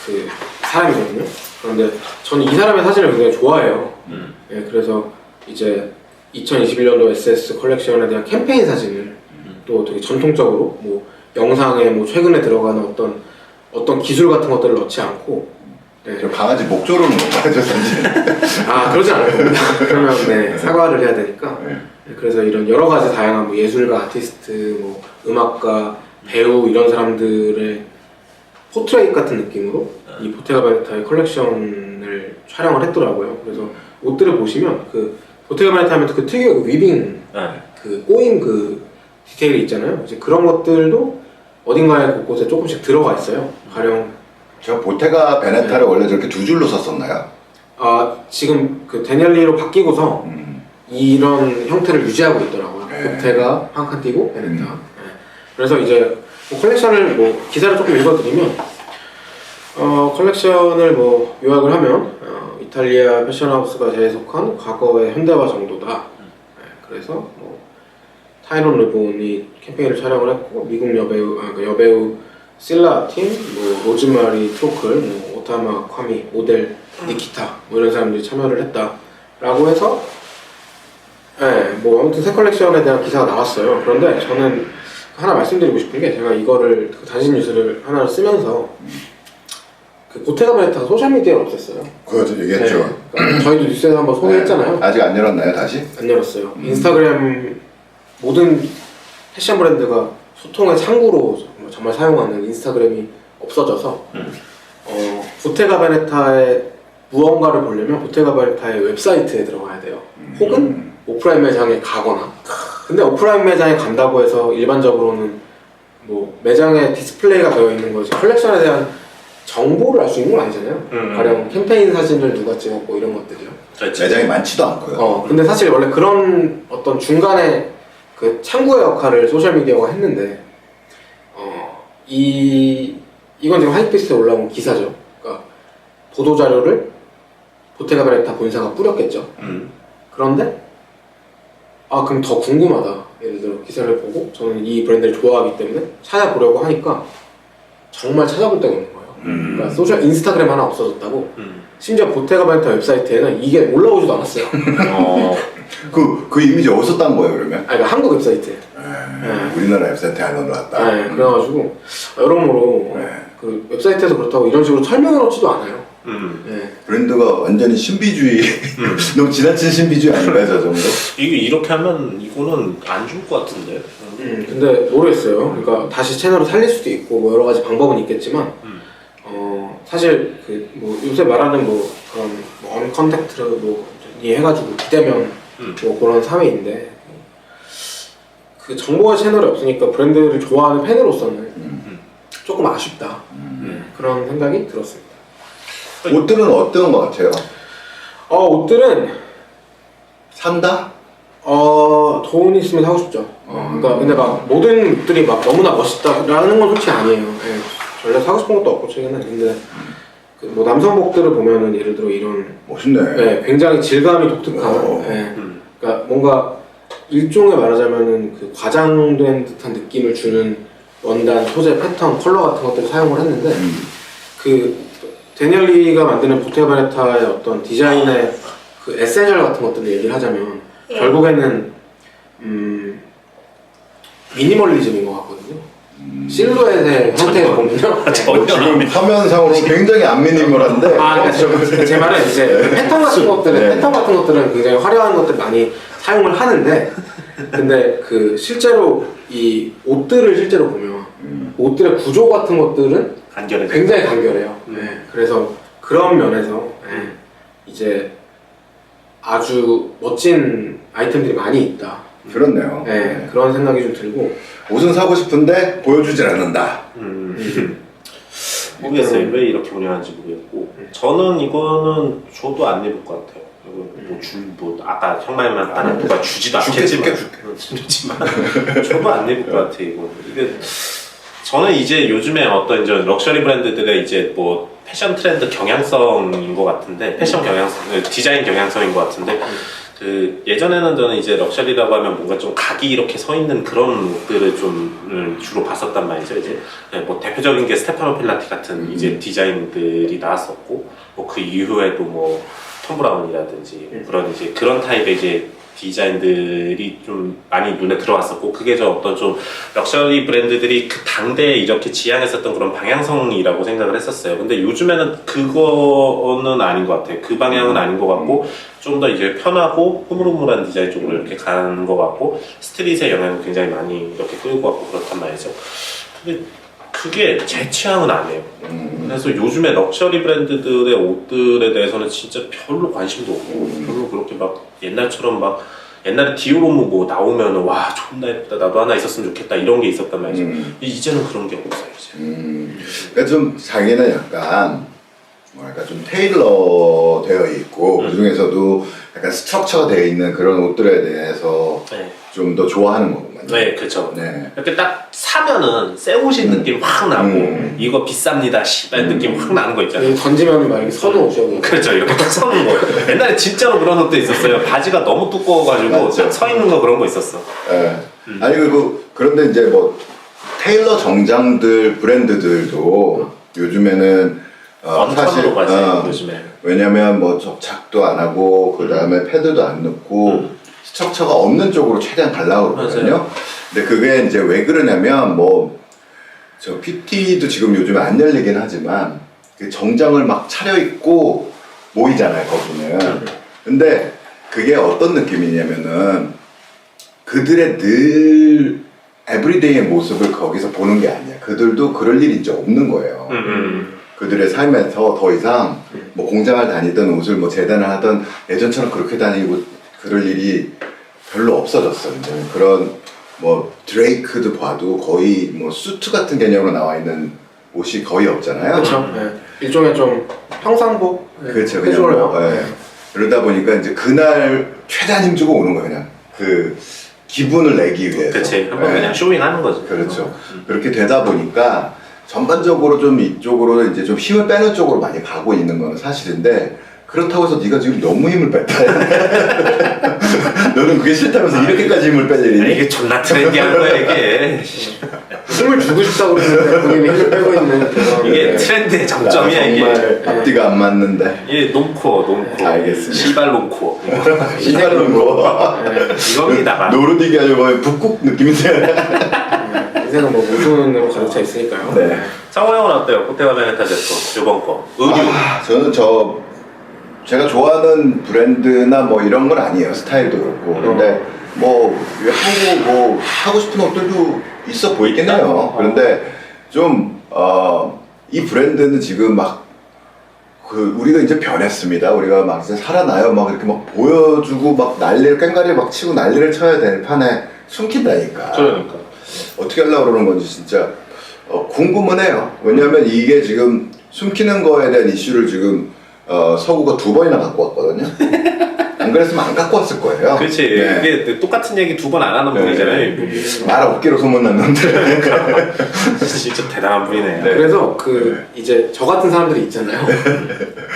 그 사람이거든요. 그런데 저는 이 사람의 사진을 굉장히 좋아해요. 예, 그래서 이제 2021년도 SS 컬렉션에 대한 캠페인 사진을 또 되게 전통적으로 뭐 영상에 뭐 최근에 들어가는 어떤 기술 같은 것들을 넣지 않고 네. 저 강아지 목 조르는 건가요, 저 사진? 아 그러지 않을 겁니다. 그러면 네, 사과를 해야 되니까. 네. 그래서 이런 여러 가지 다양한 뭐 예술가, 아티스트, 뭐 음악가, 배우 이런 사람들의 포트레이트 같은 느낌으로 이 보테가 베네타의 컬렉션을 촬영을 했더라고요. 그래서 옷들을 보시면 그 보테가 베네타 하면 그 특유의 그 위빙, 그 꼬임 그 디테일이 있잖아요. 이제 그런 것들도 어딘가에 곳곳에 조금씩 들어가 있어요. 가령 저 보테가 베네타를 원래 저렇게 두 줄로 썼었나요? 지금 그 데니얼리로 바뀌고서 이런 형태를 유지하고 있더라고요. 네. 보테가 한 칸 띄고 베네타. 네. 그래서 이제 뭐 컬렉션을 뭐 기사를 조금 읽어드리면 컬렉션을 뭐 요약을 하면 이탈리아 패션하우스가 재해석한 과거의 현대화 정도다. 네. 그래서 뭐 타이론 르본이 캠페인을 촬영을 했고 미국 여배우 실라 팀, 뭐 로즈마리 트로클, 뭐 오타마 콰미, 모델 니키타 뭐 이런 사람들이 참여를 했다라고 해서 뭐 아무튼 새 컬렉션에 대한 기사가 나왔어요. 그런데 저는 하나 말씀드리고 싶은 게 제가 이거를 그 단신 뉴스를 하나를 쓰면서 그 보테가 베네타가 소셜 미디어를 없앴어요. 그거 얘기했죠. 네. 그러니까 저희도 뉴스에서 한번 소개했잖아요. 아직 안 열었나요, 다시? 안 열었어요. 인스타그램 모든 패션 브랜드가 소통의 창구로 정말 사용하는 인스타그램이 없어져서 보테가 베네타의 무언가를 보려면 보테가 베네타의 웹사이트에 들어가야 돼요. 혹은 오프라인 매장에 가거나. 근데 오프라인 매장에 간다고 해서 일반적으로는 뭐 매장에 디스플레이가 되어 있는 거지 컬렉션에 대한 정보를 알 수 있는 건 아니잖아요. 가령 캠페인 사진을 누가 찍었고 이런 것들이요. 매장이 많지도 않고요. 근데 사실 원래 그런 어떤 중간에 그 창구의 역할을 소셜미디어가 했는데 이건 지금 하이피스트에 올라온 기사죠. 그러니까 보도자료를 보테가 베네타 본사가 뿌렸겠죠. 그런데 그럼 더 궁금하다. 예를 들어 기사를 보고 저는 이 브랜드를 좋아하기 때문에 찾아보려고 하니까 정말 찾아볼 데가 없는 거예요. 그러니까 소셜 인스타그램 하나 없어졌다고. 심지어 보테가 베네타 웹사이트에는 이게 올라오지도 않았어요. 그 이미지 어디서 딴 거예요 그러면? 그러니까 한국 웹사이트에. 우리나라 웹사이트에 안 올라왔다. 네, 그래가지고 여러모로 그 웹사이트에서 그렇다고 이런 식으로 설명해 놓지도 않아요. 네. 브랜드가 완전히 신비주의 너무 지나친 신비주의 아닌가요 저 정도? 이게 이렇게 하면 이거는 안 줄 것 같은데. 근데 모르겠어요. 그러니까 다시 채널을 살릴 수도 있고 뭐 여러 가지 방법은 있겠지만 사실 그 뭐 요새 말하는 뭐 그런 뭐 언컨택트를 뭐이 해가지고 비대면 뭐 그런 사회인데 그 정보의 채널이 없으니까 브랜드를 좋아하는 팬으로서는 조금 아쉽다. 그런 생각이 들었습니다. 옷들은 어떤 거 같아요? 옷들은 산다? 돈 있으면 사고 싶죠. 그러니까 근데 막 모든 옷들이 막 너무나 멋있다라는 건 솔직히 아니에요. 예, 전혀 사고 싶은 것도 없고 최근에. 근데 그 뭐 남성복들을 보면은 예를 들어 이런 멋있네. 예, 굉장히 질감이 독특한. 예, 그러니까 뭔가 일종의 말하자면은 그 과장된 듯한 느낌을 주는 원단, 소재, 패턴, 컬러 같은 것들을 사용을 했는데 그 데니얼 리가 만드는 보테가 베네타의 어떤 디자인의 그 에센셜 같은 것들을 얘기를 하자면 결국에는 미니멀리즘인 것 같거든요. 실루엣의 형태를 보면요. 지금 화면상으로 굉장히 안 미니멀한데 그러니까 제 말은 이제 패턴 같은 것들은 패턴 같은 것들은 굉장히 화려한 것들 많이 사용을 하는데 근데 그 실제로 이 옷들을 실제로 보면 옷들의 구조 같은 것들은 굉장히 간결해요. 네. 그래서 그런 면에서 이제 아주 멋진 아이템들이 많이 있다. 그렇네요. 네, 그런 생각이 좀 들고 옷은 사고 싶은데 보여주질 않는다. 모르겠어요. 왜 이렇게 운영하는지 모르겠고 저는 이거는 줘도 안 입을 것 같아요. 뭐 아까 형 말만 누가 주지도 않겠지만 주지만 저도 안 입을 것 같아. 이게 저는 이제 요즘에 어떤 이제 럭셔리 브랜드들의 이제 뭐 패션 트렌드 경향성인 것 같은데 패션 경향성, 디자인 경향성인 것 같은데 그 예전에는 저는 이제 럭셔리라고 하면 뭔가 좀 각이 이렇게 서 있는 그런 옷들을 좀 주로 봤었단 말이죠. 이제 뭐 대표적인 게 스테파노 필라티 같은 이제 디자인들이 나왔었고 뭐 그 이후에도 뭐 톰 브라운이라든지 그런 이제 그런 타입의 이제 디자인들이 좀 많이 눈에 들어왔었고 그게 저 어떤 좀 럭셔리 브랜드들이 그 당대에 이렇게 지향했었던 그런 방향성이라고 생각을 했었어요. 근데 요즘에는 그거는 아닌 것 같아요. 그 방향은 아닌 것 같고 좀 더 이제 편하고 흐물흐물한 디자인 쪽으로 이렇게 가는 것 같고 스트릿의 영향을 굉장히 많이 이렇게 끌고 왔고 그렇단 말이죠. 근데 그게 제 취향은 아니에요. 그래서 요즘에 럭셔리 브랜드들의 옷들에 대해서는 진짜 별로 관심도 없고 별로 그렇게 막 옛날처럼 막 옛날에 디오로모 뭐 나오면은 와 존나 예쁘다 나도 하나 있었으면 좋겠다 이런 게 있었단 말이죠. 이제는 그런 게 없어요. 이제. 그러니까 좀 자기는 약간 뭐랄까 좀 테일러 되어 있고 그 중에서도 약간 스트럭처가 되어 있는 그런 옷들에 대해서 좀 더 좋아하는 거구만. 네, 그렇죠. 네. 이렇게 딱 사면은 새 옷인 느낌 확 나고 이거 비쌉니다 씨발 느낌 확 나는 거 있잖아요. 던지면 막 이렇게 서는 옷이요. 그렇죠. 이렇게 딱 서는 거. 옛날에 진짜로 그런 옷도 있었어요. 바지가 너무 두꺼워가지고 딱 서 있는 거 그런 거 있었어. 네. 아니 그리고 그런데 이제 뭐 테일러 정장들 브랜드들도 요즘에는 사실 요즘에. 왜냐면 뭐 접착도 안 하고 그 다음에 패드도 안 넣고 스트럭처가 없는 쪽으로 최대한 가려고 그러거든요. 근데 그게 이제 왜 그러냐면 뭐 저 PT도 지금 요즘에 안 열리긴 하지만 그 정장을 막 차려입고 모이잖아요 거기는. 근데 그게 어떤 느낌이냐면은 그들의 늘 에브리데이의 모습을 거기서 보는 게 아니야. 그들도 그럴 일이 이제 없는 거예요. 그들의 삶에서 더 이상 뭐 공장을 다니던 옷을 뭐 재단을 하던 예전처럼 그렇게 다니고 그럴 일이 별로 없어졌어. 이제 그런 뭐 드레이크도 봐도 거의 뭐 수트 같은 개념으로 나와 있는 옷이 거의 없잖아요. 그렇죠. 네. 일종의 좀 평상복. 그렇죠. 그냥 뭐, 예. 그러다 보니까 이제 그날 최대한 힘주고 오는 거예요. 그냥 그 기분을 내기 위해서. 그치. 한번 그냥 쇼잉하는 거지. 그렇죠. 그렇게 되다 보니까 전반적으로 좀 이쪽으로 이제 좀 힘을 빼는 쪽으로 많이 가고 있는 건 사실인데 그렇다고 해서 네가 지금 너무 힘을 뺐다. 너는 그게 싫다면서 이렇게까지 힘을 빼려니? 아니, 이게 존나 트렌디한 거야 이게. 힘을 주고 싶다고 그러는데 본인이 힘을 빼고 있는 그런. 이게 트렌드의 정점이야 이게. 정말 앞뒤가 안 맞는데. 이게 놈코어. 알겠습니다. 시발 놈코어. 시발은 거. 이겁니다. 노르딕이 아니고 뭐 북극 느낌인데. 인생은 뭐 모순으로 가득 차 있으니까요. 네. 상호 형은 어때요? 보테가 베네타 제품 이번 거. 의류. 저는 제가 좋아하는 브랜드나 뭐 이런 건 아니에요. 스타일도 그렇고. 근데 뭐 한국 뭐 하고 싶은 옷들도 있어 보이긴 해요. 그런데 좀 이 브랜드는 지금 막 우리가 이제 변했습니다. 우리가 막 이제 살아나요. 막 이렇게 막 보여주고 막 난리를 깽가리 막 치고 난리를 쳐야 될 판에 숨긴다니까. 그러니까. 어떻게 하려고 그러는 건지 진짜 궁금은 해요. 왜냐면 이게 지금 숨기는 거에 대한 이슈를 지금 서구가 2번이나 갖고 왔거든요. 안 그랬으면 안 갖고 왔을 거예요. 그렇지. 네. 이게 똑같은 얘기 2번 안 하는 분이잖아요. 말 어깨로 소문났는데. 진짜 대단한 분이네요. 그래서 이제 저 같은 사람들이 있잖아요.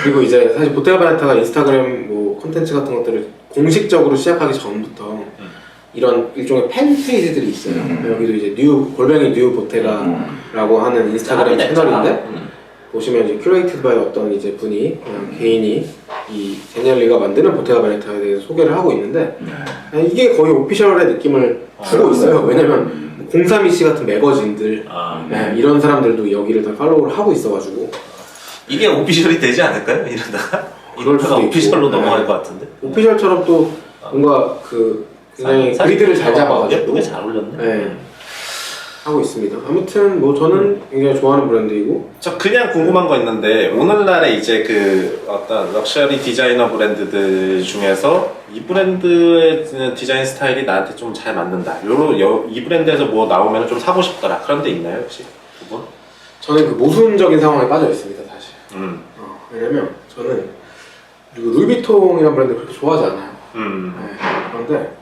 그리고 이제 사실 보테가 베네타가 인스타그램 뭐 콘텐츠 같은 것들을 공식적으로 시작하기 전부터 이런 일종의 팬 페이지들이 있어요. 여기도 이제 뉴 보테가라고 하는 인스타그램 채널인데 보시면 이제 큐레이티드 바이 어떤 이제 분이 그냥 개인이 이 제니얼리가 만드는 보테가 베네타에 대해서 소개를 하고 있는데 이게 거의 오피셜의 느낌을 주고 있어요. 왜냐면 032씨 같은 매거진들 네, 이런 사람들도 여기를 다 팔로우를 하고 있어가지고 이게 오피셜이 되지 않을까요? 이러다가? 그럴 수도 이러다가 오피셜로 있고. 넘어갈 네. 것 같은데? 오피셜처럼 또 뭔가 굉장히 그리드를 잘 잡아가지고 예쁘게 잘 올렸네. 네, 하고 있습니다. 아무튼 뭐 저는 굉장히 좋아하는 브랜드이고 저 그냥 궁금한 거 있는데 오늘날에 이제 그 어떤 럭셔리 디자이너 브랜드들 중에서 이 브랜드의 디자인 스타일이 나한테 좀 잘 맞는다. 이 브랜드에서 뭐 나오면 좀 사고 싶더라. 그런 데 있나요 혹시? 두 분? 저는 그 모순적인 상황에 빠져 있습니다 사실. 왜냐면 저는 루이비통이라는 브랜드 그렇게 좋아하지 않아요. 네, 그런데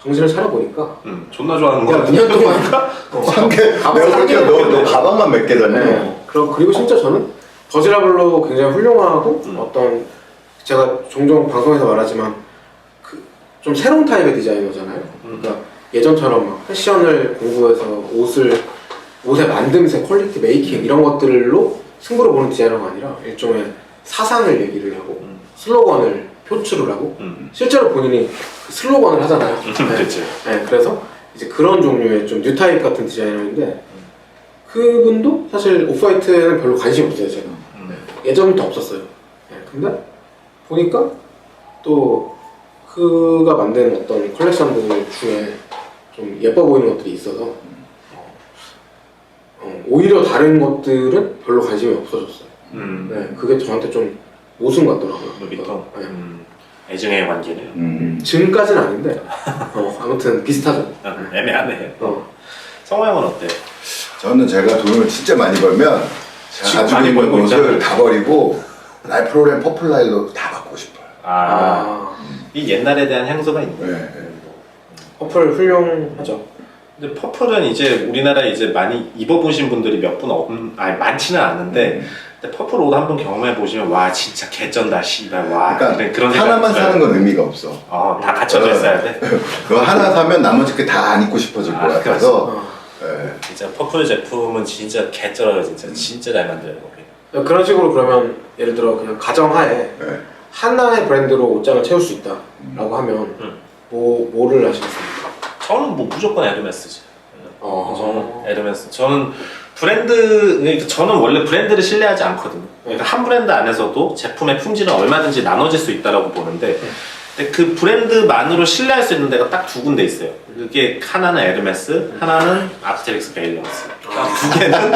정신을 차려보니까 존나 좋아하는 거 야, 2년 동안 한 개, 내가 그렇게 너 가방만 몇 개 다녀. 네. 그리고 진짜 저는 버즈라블로 굉장히 훌륭하고 어떤 제가 종종 방송에서 말하지만 좀 새로운 타입의 디자이너잖아요. 그러니까 예전처럼 막 패션을 공부해서 옷의 만듦새, 퀄리티, 메이킹 이런 것들로 승부를 보는 디자이너가 아니라 일종의 사상을 얘기를 하고 슬로건을 표출을 하고 실제로 본인이 그 슬로건을 하잖아요. 그치. 네, 그래서 이제 그런 종류의 좀 뉴타입 같은 디자이너인데 그분도 사실 오프화이트는 별로 관심이 없어요 제가. 예전부터 없었어요. 네, 근데 보니까 또 그가 만든 어떤 컬렉션들 중에 좀 예뻐 보이는 것들이 있어서 오히려 다른 것들은 별로 관심이 없어졌어요. 네, 그게 저한테 좀 모순 같더라고요. 루비통. 네. 애증의 관계네요. 지금까지는 아닌데 아무튼 비슷하죠. 애매하네. 성호 형은 어때? 저는 제가 돈을 진짜 많이 벌면 제가 지금 가지고 많이 있는 벌고 옷을 있잖아요. 다 버리고 라이프로렌 퍼플라이로 다 받고 싶어요. 이 옛날에 대한 향수가 있네. 네. 퍼플 훌륭하죠. 근데 퍼플은 이제 우리나라에 이제 많이 입어보신 분들이 몇 분 많지는 않은데 근데 퍼플 옷 한번 경험해 보시면 와 진짜 개쩐다 씨발 와 그러니까 그런 생각이 하나만 들어요. 사는 건 의미가 없어. 다 갖춰져 있어야 돼. 그거 하나 사면 나머지 게 다 안 입고 싶어질 것 같아서. 네. 진짜 퍼플 제품은 진짜 개쩔어요. 진짜 잘 만들어요. 그런 식으로 그러면 예를 들어 그냥 가정하에 네. 하나의 브랜드로 옷장을 채울 수 있다라고 하면 뭐를 하시겠습니까? 저는 뭐 무조건 에르메스지. 어. 저는 에르메스. 저는 그러니까 저는 원래 브랜드를 신뢰하지 않거든요. 그러니까 한 브랜드 안에서도 제품의 품질은 얼마든지 나눠질 수 있다라고 보는데 근데 그 브랜드만으로 신뢰할 수 있는 데가 딱 두 군데 있어요. 그게 하나는 에르메스, 하나는 아크테릭스 베일런스. 두 개는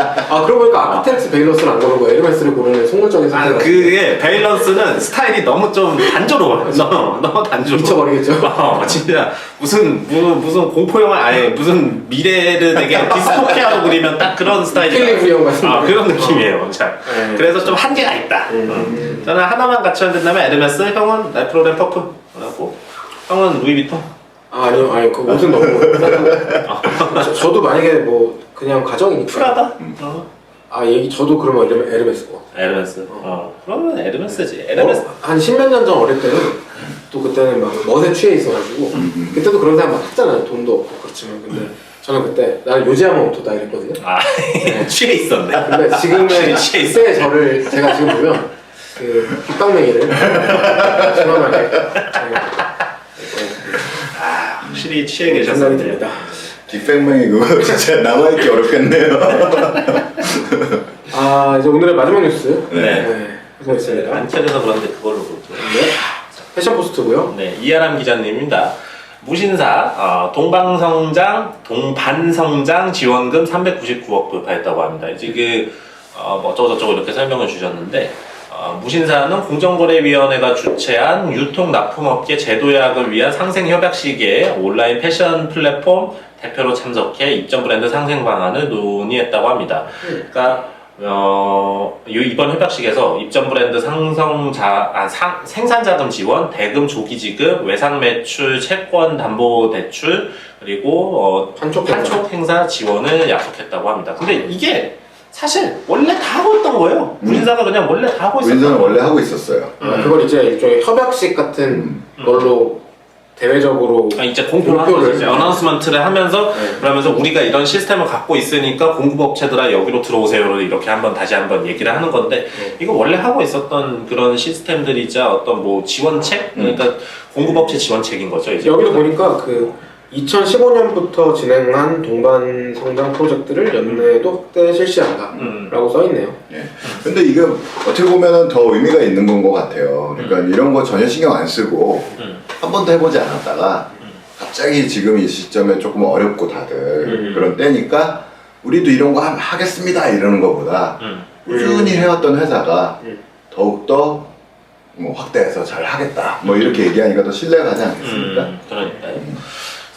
그러고 보니까 아크텍스 베일러스를 안 고르고 에르메스를 고르는 속물적인 선택을 그게 베일런스는 스타일이 너무 좀 단조로워. 너무 단조로워. 미쳐버리겠죠. 진짜 무슨 공포 영화 아니 무슨 미래를 되게 디스토피아로 그리면 딱 그런 스타일이에요. 킬링 브리온 같은 그런 느낌이에요. 자, 그래서 좀 한계가 있다. 저는 하나만 갖춰야 된다면 에르메스, 형은 랄프로렌 퍼프라고, 형은 루이비통. 아니요, 그 옷은 너무. 저도 만약에 뭐 그냥 가정이니까. 프라다? 저도 그러면 에르메스고. 에르메스. 그러면 에르메스지. 에르메스. 한 십몇 년 전 어릴 때는 또 그때는 막 멋에 취해 있어가지고 그때도 그런 사람 막 했잖아요. 돈도 없고 그렇지만 근데 저는 그때 나는 요지하면 오토다 이랬거든요. 취해 있었네. 근데 지금의 취해 있어. 그때의 저를 제가 지금 보면 그 빗방맹이를 심하게 확실히 취해 생각이 계셨는데. 듭니다. 뒷백명이 그거 진짜 남아있기 어렵겠네요. 이제 오늘의 마지막 뉴스. 네. 수고했습니다. 안철에서 그런데 그걸로 보죠. 네. 패션 포스트고요. 네, 이하람 기자님입니다. 무신사 동반성장 지원금 399억 돌파했다고 합니다. 이제 뭐 어쩌고저쩌고 이렇게 설명을 주셨는데 무신사는 공정거래위원회가 주최한 유통납품업계 제도약을 위한 상생협약식에 온라인 패션 플랫폼 대표로 참석해 입점 브랜드 상생 방안을 논의했다고 합니다. 그러니까 이번 협약식에서 입점 브랜드 생산자금 지원, 대금 조기 지급, 외상 매출 채권 담보 대출, 그리고 판촉 행사 지원을 약속했다고 합니다. 근데 이게 사실 원래 다 하고 있던 거예요. 무신사가 그냥 원래 다 하고 있었어요. 무신사는 원래 하고 있었어요. 그걸 이제 일종의 협약식 같은 걸로 대외적으로 이제 공표를 하는 거죠. 이제 어나운스먼트를 하면서 그러면서 우리가 이런 시스템을 갖고 있으니까 공급업체들아 여기로 들어오세요를 이렇게 다시 한번 얘기를 하는 건데 이거 원래 하고 있었던 그런 시스템들이자 어떤 뭐 지원책 그러니까 공급업체 지원책인 거죠. 이제 여기도 보니까 그 2015년부터 진행한 동반 성장 프로젝트를 연내에도 확대 실시한다라고 써 있네요. 예. 근데 이게 어떻게 보면은 더 의미가 있는 건 것 같아요. 그러니까 이런 거 전혀 신경 안 쓰고 한 번도 해보지 않았다가 갑자기 지금 이 시점에 조금 어렵고 다들 그런 때니까 우리도 이런 거 하겠습니다 이러는 것보다 꾸준히 해왔던 회사가 더욱더 뭐 확대해서 잘 하겠다 뭐 이렇게 얘기하니까 더 신뢰가 가지 않겠습니까? 그러니까요.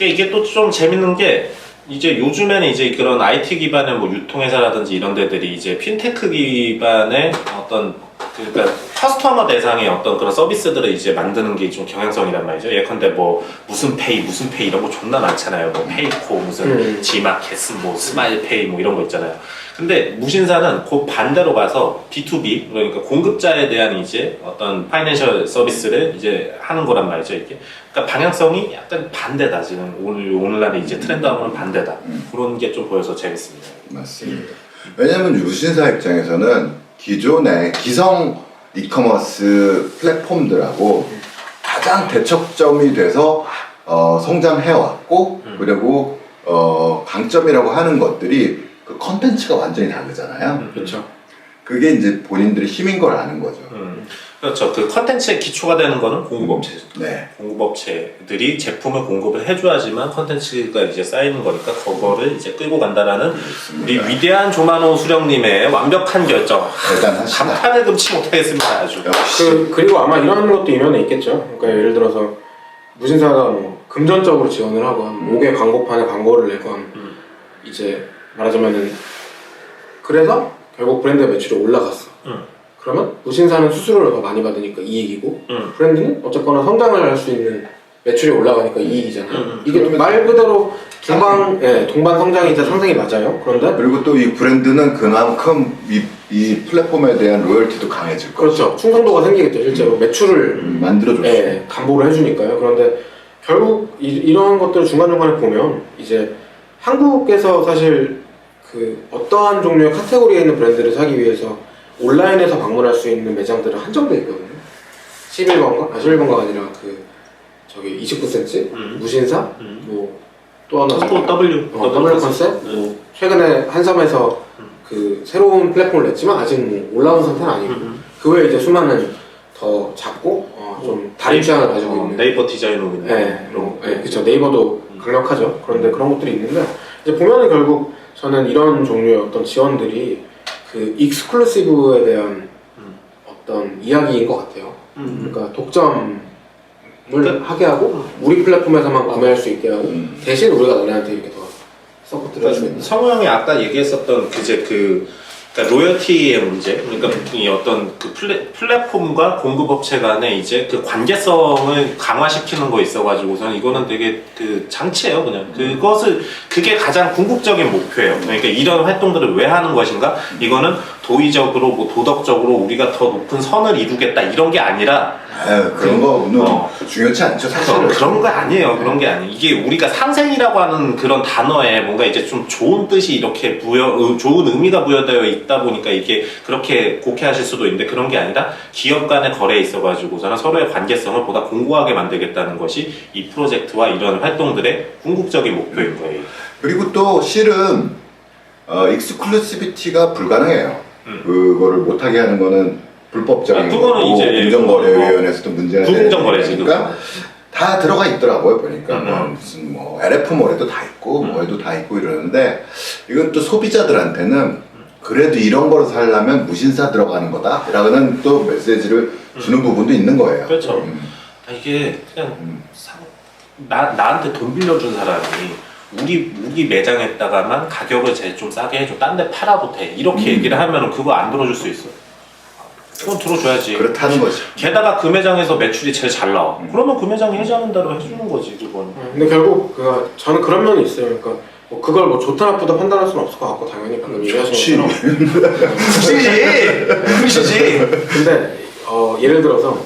이게 또 좀 재밌는 게 이제 요즘에는 이제 그런 IT 기반의 뭐 유통회사라든지 이런 데들이 이제 핀테크 기반의 어떤 그러니까 커스터머 대상의 어떤 그런 서비스들을 이제 만드는 게 좀 경향성이란 말이죠. 예컨대 뭐 무슨 페이 이런 거 존나 많잖아요. 뭐 페이코 무슨 지마켓 뭐 스마일페이 뭐 이런 거 있잖아요. 근데 무신사는 그 반대로 가서 B2B 그러니까 공급자에 대한 이제 어떤 파이낸셜 서비스를 이제 하는 거란 말이죠. 이게 그러니까 방향성이 약간 반대다. 지금 오늘날의 이제 트렌드하고는 반대다. 그런 게 좀 보여서 재밌습니다. 맞습니다. 왜냐하면 무신사 입장에서는 기존의 기성 이커머스 플랫폼들하고 가장 대척점이 돼서 성장해왔고 그리고 강점이라고 하는 것들이 그 컨텐츠가 완전히 다르잖아요. 그렇죠. 그게 이제 본인들의 힘인 걸 아는 거죠. 그렇죠. 그 컨텐츠의 기초가 되는 거는 공급업체죠. 네. 공급업체들이 제품을 공급을 해줘야지만 컨텐츠가 이제 쌓이는 거니까 그거를 이제 끌고 간다라는 우리 위대한 조만호 수령님의 완벽한 결정. 대단하시다. 감탄을 금치 못하겠습니다. 아주. 그리고 아마 이런 것도 이면에 있겠죠. 그러니까 예를 들어서 무신사가 뭐 금전적으로 지원을 하건 목의 광고판에 광고를 내건 이제 말하자면은 그래서 결국 브랜드 매출이 올라갔어. 그러면 무신사는 수수료를 더 많이 받으니까 이익이고 브랜드는 어쨌거나 성장을 할 수 있는 매출이 올라가니까 이익이잖아요. 이게 말 그대로 동반 성장이자 상생이 맞아요. 그런데 그리고 또 이 브랜드는 그만큼 이 플랫폼에 대한 로열티도 강해질 거죠. 그렇죠. 충성도가 생기겠죠. 실제로 매출을 만들어줬어요. 담보를 해주니까요. 그런데 결국 이런 것들을 중간중간에 보면 이제 한국에서 사실 그 어떠한 종류의 카테고리에 있는 브랜드를 사기 위해서 온라인에서 방문할 수 있는 매장들은 한정되어 있거든요. 11번가 아니라 그 저기 29cm, 무신사, 뭐 또 하나 W 컨셉, 뭐 최근에 한섬에서 그 새로운 플랫폼을 냈지만 아직 뭐 올라온 상태는 아니고 그 외에 이제 수많은 더 작고 좀 다른 취향을 가지고 있는 네이버 디자이너군요. 그렇죠. 네이버도 강력하죠. 그런데 그런 것들이 있는데 이제 보면은 결국 저는 이런 종류의 어떤 지원들이 그 익스클루시브에 대한 어떤 이야기인 것 같아요. 그러니까 독점을 하게 하고 우리 플랫폼에서만 구매할 수 있게 하고 대신 우리가 너네한테 이렇게 더 서포트를 해주고 있는. 성우 형이 아까 얘기했었던 그러니까 로열티의 문제, 그러니까 이 어떤 그 플랫폼과 공급업체 간의 이제 그 관계성을 강화시키는 거 있어가지고선 이거는 되게 그 장치예요, 그냥. 그게 가장 궁극적인 목표예요. 그러니까 이런 활동들을 왜 하는 것인가? 이거는 도의적으로, 뭐 도덕적으로 우리가 더 높은 선을 이루겠다 이런 게 아니라 그런 거는 중요치 않죠, 사실은. 그런 거 아니에요. 그런 게 아니에요. 이게 우리가 상생이라고 하는 그런 단어에 뭔가 이제 좀 좋은 뜻이 이렇게 좋은 의미가 부여되어 있다 보니까 이게 그렇게 곡해하실 수도 있는데 그런 게 아니라 기업 간의 거래에 있어가지고서는 서로의 관계성을 보다 공고하게 만들겠다는 것이 이 프로젝트와 이런 활동들의 궁극적인 목표인 거예요. 그리고 또 실은 익스클루시비티가 불가능해요. 그거를 못하게 하는 거는 불법적인 그거는 거고 이제 공정거래위원회에서도 문제가 불공정거래지. 되니까 다 들어가 있더라고요. 보니까 무슨 뭐 LF몰에도 다 있고 뭐에도 다 있고 이러는데 이건 또 소비자들한테는 그래도 이런 거로 살려면 무신사 들어가는 거다라는 또 메시지를 주는 부분도 있는 거예요. 그렇죠. 이게 그냥 나한테 돈 빌려준 사람이 우리 매장에다가만 가격을 제일 좀 싸게 해줘. 딴 데 팔아도 돼. 이렇게 얘기를 하면은 그거 안 들어줄 수 있어. 그건 들어줘야지. 그렇다는 거지. 게다가 그 매장에서 매출이 제일 잘 나와. 그러면 그 매장이 해주는 대로 해주는 거지, 그건. 근데 결국 저는 그런 면이 있어요. 그러니까 뭐 그걸 뭐 좋다 나쁘다 판단할 수는 없을 것 같고 당연히 방금 얘기하신 것처럼 굿이지. 근데 예를 들어서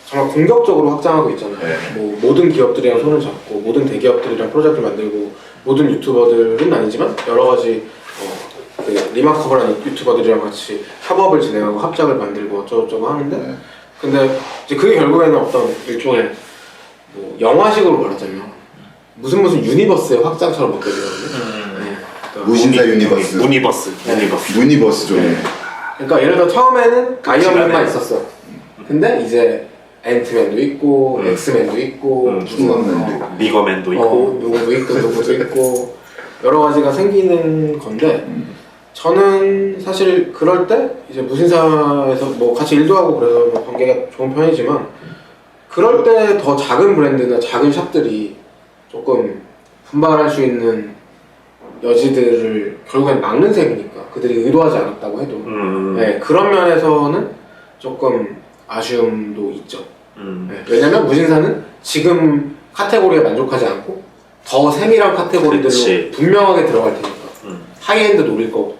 정말 공격적으로 확장하고 있잖아요. 뭐 모든 기업들이랑 손을 잡고 모든 대기업들이랑 프로젝트를 만들고 모든 유튜버들은 아니지만 여러 가지 그 리마커버라는 유튜버들이랑 같이 협업을 진행하고 합작을 만들고 어쩌고저쩌고 하는데 근데 이제 그게 결국에는 어떤 일종의 뭐 영화식으로 말하자면 무슨 유니버스의 확장처럼 느껴지거든요. 무신사 유니버스. 무니버스 좀. 그러니까 예를 들어 처음에는 아이언맨만 있었어. 근데 이제 앤트맨도 있고 엑스맨도 있고 슈퍼맨도 있고 리거맨도 있고 누구도 있고 누구도 있고 여러 가지가 생기는 건데 저는 사실 그럴 때 이제 무신사에서 뭐 같이 일도 하고 그래서 뭐 관계가 좋은 편이지만 그럴 때 더 작은 브랜드나 작은 샵들이 조금 분발할 수 있는 여지들을 결국엔 막는 셈이니까 그들이 의도하지 않았다고 해도 네, 그런 면에서는 조금 아쉬움도 있죠. 네, 왜냐면 무신사는 지금 카테고리에 만족하지 않고 더 세밀한 카테고리들로 그치. 분명하게 들어갈 테니까 하이엔드 노릴 거고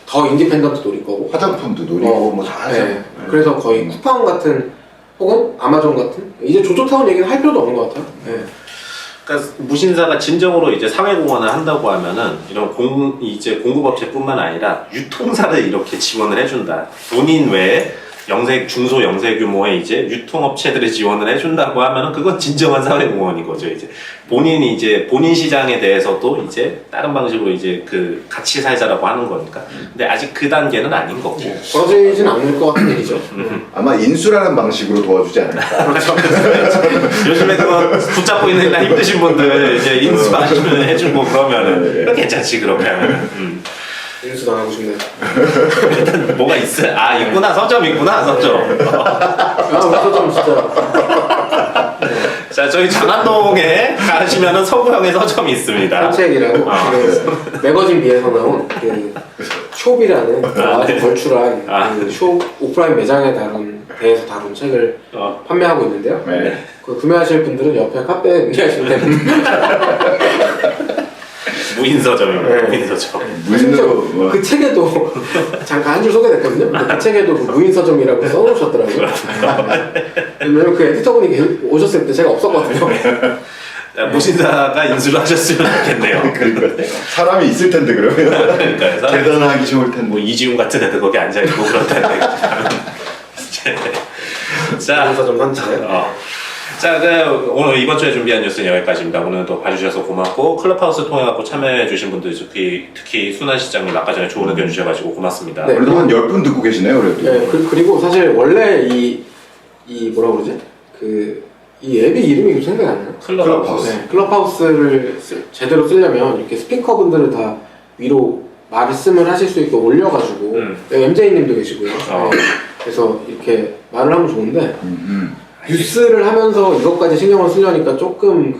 더 인디펜던트 노릴 거고 화장품도 노리고 뭐 다 하죠. 네. 그래서 거의 쿠팡 같은 혹은 아마존 같은 이제 조조타운 얘기는 할 필요도 없는 것 같아요. 네. 그러니까 무신사가 진정으로 이제 사회공헌을 한다고 하면은 이런 이제 공급업체뿐만 아니라 유통사를 이렇게 지원을 해준다. 본인 외에 중소 영세 규모의 이제 유통업체들을 지원을 해준다고 하면은 그건 진정한 사회공헌인 거죠. 이제 본인이 이제 본인 시장에 대해서도 이제 다른 방식으로 이제 그 같이 살자라고 하는 거니까. 근데 아직 그 단계는 아닌 거고. 벌어지진 않을 것 같은 일이죠. 아마 인수라는 방식으로 도와주지 않을까. 그렇죠. 요즘에 그거 붙잡고 있는 나 힘드신 분들 이제 인수 맞으면 해주고 그러면은 괜찮지 그렇게 하면은. 인수 당하고 싶네. 일단 뭐가 있어? 있구나. 서점 있구나. 서점. 서점 진짜. 자, 저희 장안동에 가시면은 서구형의 서점이 있습니다. 산책이라고 그 매거진 비에서 나온 그 숍이라는 아주 걸출한 그 오프라인 매장에 대해서 다룬 책을 판매하고 있는데요. 네. 그 구매하실 분들은 옆에 카페 문의하시면 됩니다. 무인서점입니다. 무인서점. 심지어 그 책에도 잠깐 한 줄 소개됐거든요. 근데 그 책에도 그 무인서점이라고 써놓으셨더라고요. 왜냐면 그 에디터분이 오셨을 때 제가 없었거든요. 무신사가 인수를 하셨으면 좋겠네요. 그러니까 사람이 있을 텐데 그러면 그러니까 대단하기 좋을 텐데. 뭐 이지훈 같은 애들 거기 앉아 있고 그럴 텐데. 자, 무인서점 산책. 자, 오늘 이번 주에 준비한 뉴스는 여기까지입니다. 오늘도 봐주셔서 고맙고 클럽하우스 통해 갖고 참여해주신 분들 특히 순환 시장님 아까 전에 좋은 의견 주셔가지고 고맙습니다. 네. 그래도 한 10분 듣고 계시네요, 그래도. 네, 그리고 사실 원래 이 이 뭐라 그러지? 이 앱이 이름이 생각이 안 나요? 클럽하우스. 네, 클럽하우스를 제대로 쓰려면 이렇게 스피커분들을 다 위로 말씀을 하실 수 있게 올려가지고 여기 MJ님도 계시고요. 네, 그래서 이렇게 말을 하면 좋은데 뉴스를 하면서 이것까지 신경을 쓰려니까 조금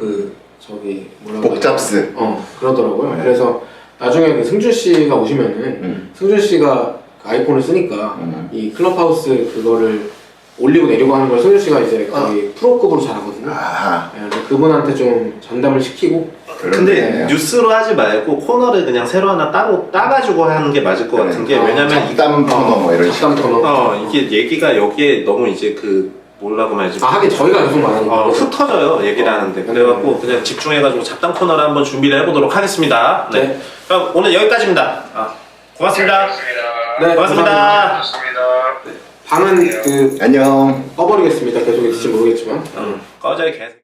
뭐라고 복잡스. 그러더라고요. 네. 그래서 나중에 그 승준 씨가 오시면은 승준 씨가 그 아이폰을 쓰니까 이 클럽하우스 그거를 올리고 내리고 하는 걸 승준 씨가 이제 거의 프로급으로 잘하거든요. 아, 네, 그래서 그분한테 좀 전담을 시키고. 근데 그러네. 뉴스로 하지 말고 코너를 그냥 새로 하나 따로 따가지고 하는 게 맞을 것 같은 게 왜냐면 잡담 코너 뭐 이런 잡담 식으로. 코너. 이게 얘기가 여기에 너무 이제 뭐라고 말하지? 하긴 저희가 계속 말하니까. 흩어져요 얘기를 하는데 그래갖고 그냥 집중해가지고 잡담 코너를 한번 준비를 해보도록 하겠습니다. 네. 네. 그럼 오늘 여기까지입니다. 고맙습니다. 네, 고맙습니다. 좋습니다. 방은 안녕. 꺼버리겠습니다. 계속 있을지 모르겠지만. 꺼져 이 개새.